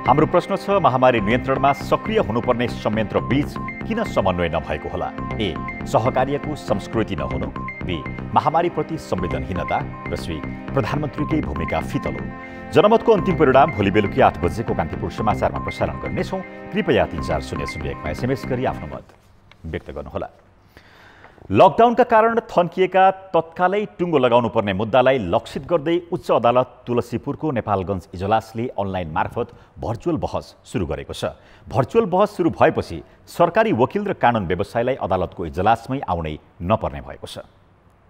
हाम्रो प्रश्न छ, महामारी नियन्त्रणमा सक्रिय हुनुपर्ने संयन्त्र बीच किन समन्वय नभएको होला? ए. सहकार्यको संस्कृति नहुनु, बी. महामारीप्रति संवेदनहीनता, र सी. प्रधानमन्त्रीकै भूमिका फितलो। जनमतको अन्तिम परिणाम भोलि बेलुकी 8 बजेको कान्तिपुर समाचारमा प्रसारण गर्नेछौँ। कृपया 34001मा एसएमएस गरी आफ्नो मत व्यक्त गर्नुहोला। लकडाउनका कारण थन्किएका तत्कालै टुङ्गो लगाउनुपर्ने मुद्दालाई लक्षित गर्दै उच्च अदालत तुलसीपुरको नेपालगञ्ज इजलासले अनलाइन मार्फत भर्चुअल बहस सुरु गरेको छ। भर्चुअल बहस सुरु भएपछि सरकारी वकिल र कानुन व्यवसायलाई अदालतको इजलासमै आउनै नपर्ने भएको छ।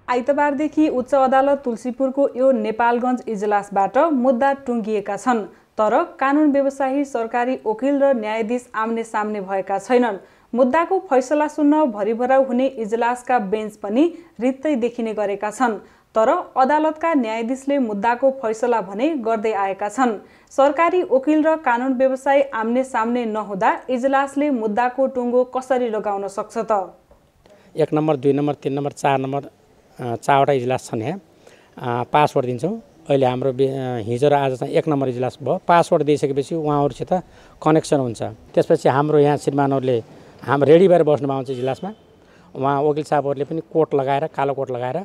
आइतबारदेखि उच्च अदालत तुलसीपुरको यो नेपालगञ्ज इजलासबाट मुद्दा टुङ्गिएका छन्, तर कानुन व्यवसायी, सरकारी वकिल र न्यायाधीश आम्ने सामने भएका छैनन्। मुद्दाको फैसला सुन्न भरिभराउ हुने इजलासका बेन्च पनि रित्तै देखिने गरेका छन्, तर अदालतका न्यायाधीशले मुद्दाको फैसला भने गर्दै आएका छन्। सरकारी वकिल र कानुन व्यवसायी आम्ने सामने नहुँदा इजलासले मुद्दाको टुङ्गो कसरी लगाउन सक्छ त? 1 नम्बर, 2 नम्बर, 3 नम्बर, 4 नम्बर 4वटा इजलास छन्। यहाँ पासवर्ड दिन्छौँ। अहिले हाम्रो हिजो र आज चाहिँ 1 नम्बर इजलास भयो। पासवर्ड दिइसकेपछि उहाँहरूसित कनेक्सन हुन्छ। त्यसपछि हाम्रो यहाँ श्रीमानहरूले हाम्रो रेडी भएर बस्नुमा आउँछ इजलासमा। उहाँ वकिल साहबहरूले पनि कोट लगाएर, कालो कोट लगाएर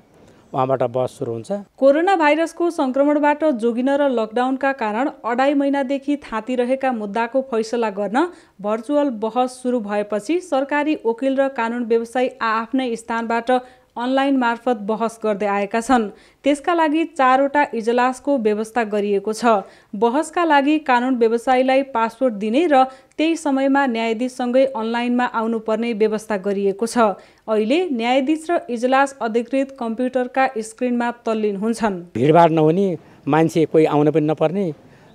उहाँबाट बहस सुरु हुन्छ। कोरोना भाइरसको संक्रमणबाट जोगिन र लकडाउनका कारण 2.5 महिनादेखि थाँतिरहेका मुद्दाको फैसला गर्न भर्चुअल बहस सुरु भएपछि सरकारी वकिल र कानुन व्यवसायी आफ्नै स्थानबाट अनलाइन मार्फत बहस गर्दै आएका छन्। त्यसका लागि 4वटा इजलासको व्यवस्था गरिएको छ। बहसका लागि कानुन व्यवसायीलाई पासपोर्ट दिने र त्यही समयमा न्यायाधीशसँगै अनलाइनमा आउनुपर्ने व्यवस्था गरिएको छ। अहिले न्यायाधीश र इजलास अधिकृत कम्प्युटरका स्क्रिनमा तल्लीन हुन्छन्। भिडभाड नहुने, मान्छे कोही आउन पनि नपर्ने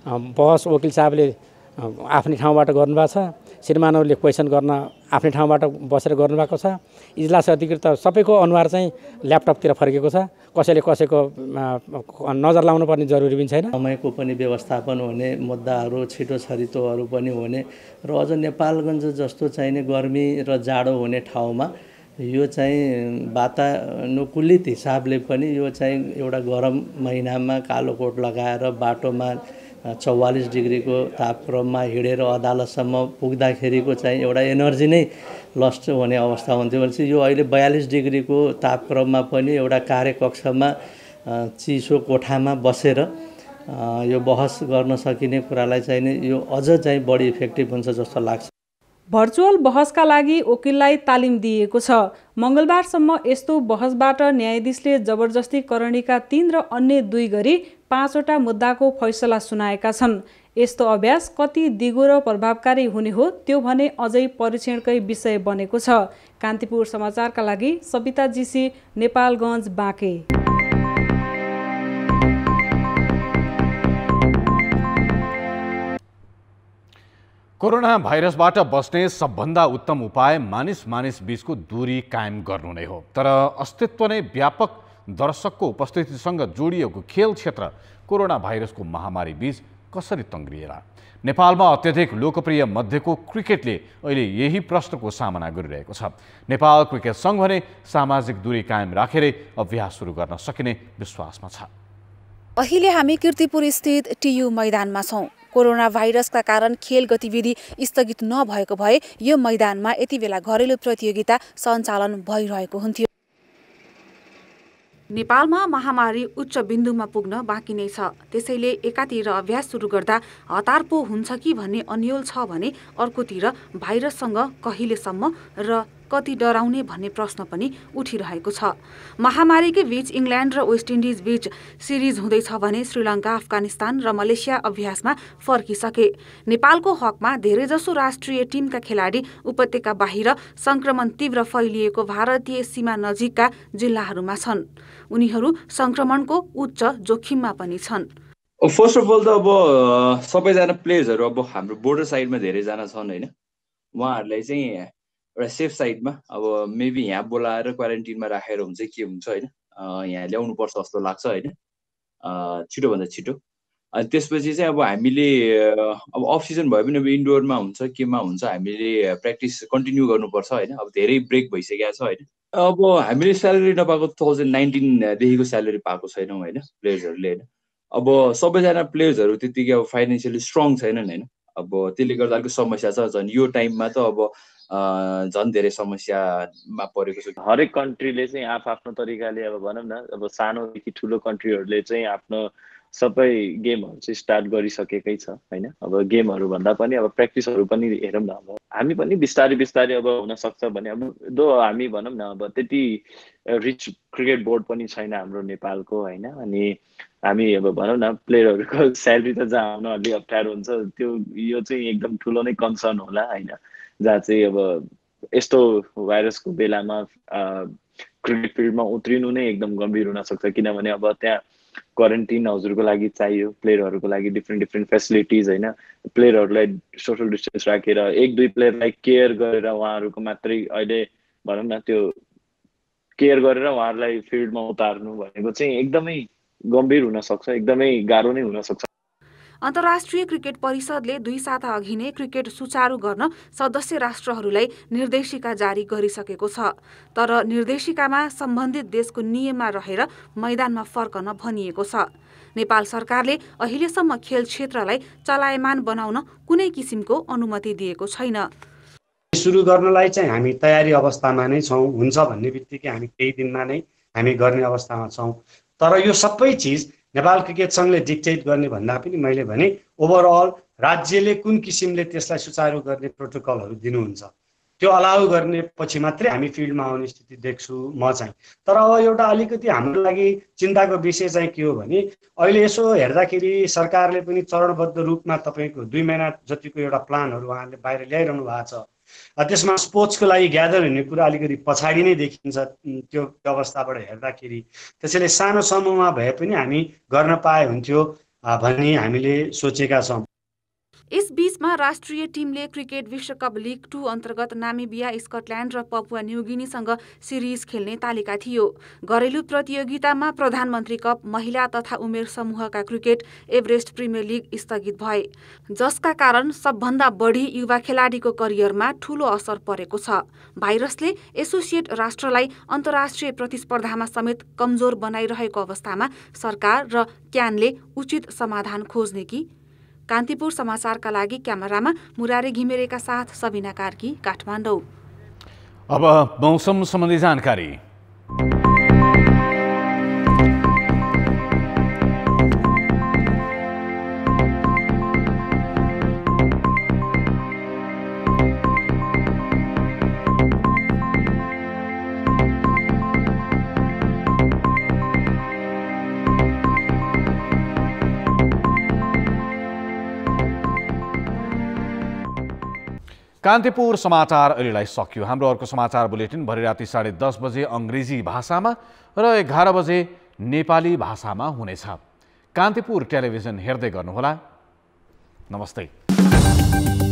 बहस वकिल साहबले आफ्नै ठाउँबाट गर्नुभएको छ। श्रीमानहरूले क्वेसन गर्न आफ्नै ठाउँबाट बसेर गर्नुभएको छ। इजलास अधिकृत सबैको अनुहार चाहिँ ल्यापटपतिर फर्केको छ। कसैले कसैको नजर लाउनु पर्ने जरुरी पनि छैन। समयको पनि व्यवस्थापन हुने, मुद्दाहरू छिटो छरितोहरू पनि हुने र अझ नेपालगञ्ज जस्तो चाहिने गर्मी र जाडो हुने ठाउँमा यो चाहिँ वातानुकूलित हिसाबले पनि यो चाहिँ एउटा गरम महिनामा कालो कोट लगाएर बाटोमा 44 डिग्रीको तापक्रममा हिँडेर अदालतसम्म पुग्दाखेरिको चाहिँ एउटा एनर्जी नै लस्ट हुने अवस्था हुन्थ्यो भनेपछि यो अहिले 42 डिग्रीको तापक्रममा पनि एउटा कार्यकक्षमा चिसो कोठामा बसेर यो बहस गर्न सकिने कुरालाई चाहिँ यो अझ चाहिँ बढी इफेक्टिभ हुन्छ जस्तो लाग्छ। भर्चुअल बहसका लागि वकिललाई तालिम दिइएको छ। मङ्गलबारसम्म यस्तो बहसबाट न्यायाधीशले जबरजस्ती करणीका 3 र अन्य 2 गरी 5वटा मुद्दाको फैसला सुनाएका छन्। यस्तो अभ्यास कति दिगो र प्रभावकारी हुने हो त्यो भने अझै परीक्षणकै विषय बनेको छ। कान्तिपुर समाचारका लागि सबिता जीसी, नेपालगञ्ज, बाँके। कोरोना भाइरसबाट बस्ने सबभन्दा उत्तम उपाय मानिस बीचको दूरी कायम गर्नु नै हो। तर अस्तित्व नै व्यापक दर्शकको उपस्थितिसँग जोडिएको खेल क्षेत्र कोरोना भाइरसको महामारी बीच कसरी तङ्ग्रिएला? नेपालमा अत्यधिक लोकप्रिय मध्येको क्रिकेटले अहिले यही प्रश्नको सामना गरिरहेको छ। नेपाल क्रिकेट सङ्घ भने सामाजिक दूरी कायम राखेरै अभ्यास सुरु गर्न सकिने विश्वासमा छ। अहिले हामी कीर्तिपुर स्थित टियु मैदानमा छौँ। कोरोना भाइरसका कारण खेल गतिविधि स्थगित नभएको भए यो मैदानमा यति बेला घरेलु प्रतियोगिता सञ्चालन भइरहेको हुन्थ्यो। नेपालमा महामारी उच्च बिन्दुमा पुग्न बाँकी नै छ। त्यसैले एकातिर अभ्यास सुरु गर्दा हतार पो हुन्छ कि भन्ने अन्यल छ भने अर्कोतिर भाइरससँग कहिलेसम्म र कति डराउने भन्ने प्रश्न पनि उठिरहेको छ। महामारीकै बीच इङ्ल्यान्ड र वेस्ट इन्डिज बीच सिरिज हुँदैछ भने श्रीलङ्का, अफगानिस्तान र मलेसिया अभ्यासमा फर्किसके। नेपालको हकमा धेरैजसो राष्ट्रिय टिमका खेलाडी उपत्यका बाहिर संक्रमण तीव्र फैलिएको भारतीय सीमा नजिकका जिल्लाहरूमा छन्। उनीहरू संक्रमणको उच्च जोखिममा पनि छन्। फर्स्ट अफ अल त अब सबैजना प्लेयर्सहरू अब हाम्रो बोर्डर साइडमा धेरैजना छन् होइन, उहाँहरूलाई चाहिँ एउटा सेफ साइडमा अब मेबी यहाँ बोलाएर क्वारेन्टिनमा राखेर हुन्छ के हुन्छ होइन, यहाँ ल्याउनुपर्छ जस्तो लाग्छ होइन, छिटोभन्दा छिटो। अनि त्यसपछि चाहिँ अब हामीले अब अफ सिजन भए पनि अब इन्डोरमा हुन्छ केमा हुन्छ हामीले प्र्याक्टिस कन्टिन्यू गर्नुपर्छ होइन। अब धेरै ब्रेक भइसकेको छ होइन। अब हामीले स्यालेरी नपाएको 2019 देखिको स्यालेरी पाएको छैनौँ होइन प्लेयर्सहरूले होइन। अब सबैजना प्लेयर्सहरू त्यतिकै अब फाइनेन्सियली स्ट्रङ छैनन् होइन। अब त्यसले गर्दा अलिक समस्या छ। झन् यो टाइममा त अब झन् धेरै समस्यामा परेको छ। हरेक कन्ट्रीले चाहिँ आफ्नो तरिकाले अब भनौँ न अब सानोदेखि ठुलो कन्ट्रीहरूले चाहिँ आफ्नो सबै गेमहरू चाहिँ स्टार्ट गरिसकेकै छ होइन। अब गेमहरू भन्दा पनि अब प्र्याक्टिसहरू पनि हेरौँ न, अब हामी पनि बिस्तारै बिस्तारै अब हुनसक्छ भने अब दो हामी भनौँ न अब त्यति रिच क्रिकेट बोर्ड पनि छैन हाम्रो नेपालको होइन। अनि हामी अब भनौँ न प्लेयरहरूको स्यालेरी त जहाँ आउन अलि अप्ठ्यारो हुन्छ, त्यो यो चाहिँ एकदम ठुलो नै कन्सर्न होला होइन। जहाँ चाहिँ अब यस्तो भाइरसको बेलामा क्रिकेट फिल्डमा उत्रिनु नै एकदम गम्भीर हुनसक्छ, किनभने अब त्यहाँ क्वारेन्टिन हजुरको लागि चाहियो, प्लेयरहरूको लागि डिफ्रेन्ट फेसिलिटिज होइन। प्लेयरहरूलाई सोसल डिस्टेन्स राखेर 1-2 प्लेयरलाई केयर गरेर उहाँहरूको मात्रै अहिले भनौँ न त्यो केयर गरेर उहाँहरूलाई फिल्डमा उतार्नु भनेको चाहिँ एकदमै गम्भीर हुनसक्छ, एकदमै गाह्रो नै हुनसक्छ। अन्तर्राष्ट्रिय क्रिकेट परिषदले 2 साता अघि नै क्रिकेट सुचारू गर्न सदस्य राष्ट्रहरूलाई निर्देशिका जारी गरिसकेको छ। तर निर्देशिकामा सम्बन्धित देशको नियममा रहेर मैदानमा फर्कन भनिएको छ। नेपाल सरकारले अहिलेसम्म खेल क्षेत्रलाई चलायमान बनाउन कुनै किसिमको अनुमति दिएको छैन। सुरु गर्नलाई चाहिँ हामी तयारी अवस्थामा नै छौँ। हुन्छ भन्ने बित्तिकै हामी केही दिनमा नै हामी गर्ने अवस्थामा छौँ। तर यो सबै चिज नेपाल क्रिकेट सङ्घले डिक्टेट गर्ने भन्दा पनि मैले भने ओभरअल राज्यले कुन किसिमले त्यसलाई सुचारू गर्ने प्रोटोकलहरू दिनुहुन्छ त्यो अलाउ गर्ने पछि मात्रै हामी फिल्डमा आउने स्थिति देख्छु म चाहिँ। तर अब एउटा अलिकति हाम्रो लागि चिन्ताको विषय चाहिँ के हो भने अहिले यसो हेर्दाखेरि सरकारले पनि चरणबद्ध रूपमा तपाईँको 2 महिना जतिको एउटा प्लानहरू उहाँले बाहिर ल्याइरहनु भएको छ। त्यसमा स्पोर्ट्सको लागि ग्यादर हुने कुरा अलिकति पछाडि नै देखिन्छ त्यो अवस्थाबाट हेर्दाखेरि। त्यसैले सानो समूहमा भए पनि हामी गर्न पाए हुन्थ्यो भन्ने हामीले सोचेका छौँ। यस बीचमा राष्ट्रिय टिमले क्रिकेट विश्वकप लिग 2 अन्तर्गत नामिबिया, स्कटल्यान्ड र पपुवा न्युगिनीसँग सिरिज खेल्ने तालिका थियो। घरेलु प्रतियोगितामा प्रधानमन्त्री कप, महिला तथा उमेर समूहका क्रिकेट, एभरेस्ट प्रिमियर लिग स्थगित भए, जसका कारण सबभन्दा बढी युवा खेलाडीको करियरमा ठूलो असर परेको छ। भाइरसले एसोसिएट राष्ट्रलाई अन्तर्राष्ट्रिय प्रतिस्पर्धामा समेत कमजोर बनाइरहेको अवस्थामा सरकार र क्यानले उचित समाधान खोज्ने कि? कान्तिपुर समाचारका लागि क्यामेरामा मुरारी घिमिरेका साथ सबिना कार्की, काठमाडौँ। अब मौसम सम्बन्धी जानकारी। कान्तिपुर समाचार अहिलेलाई सकियो। हाम्रो अर्को समाचार बुलेटिन भरे राति 10:30 बजे अङ्ग्रेजी भाषामा र 11 बजे नेपाली भाषामा हुनेछ। कान्तिपुर टेलिभिजन हेर्दै गर्नुहोला। नमस्ते।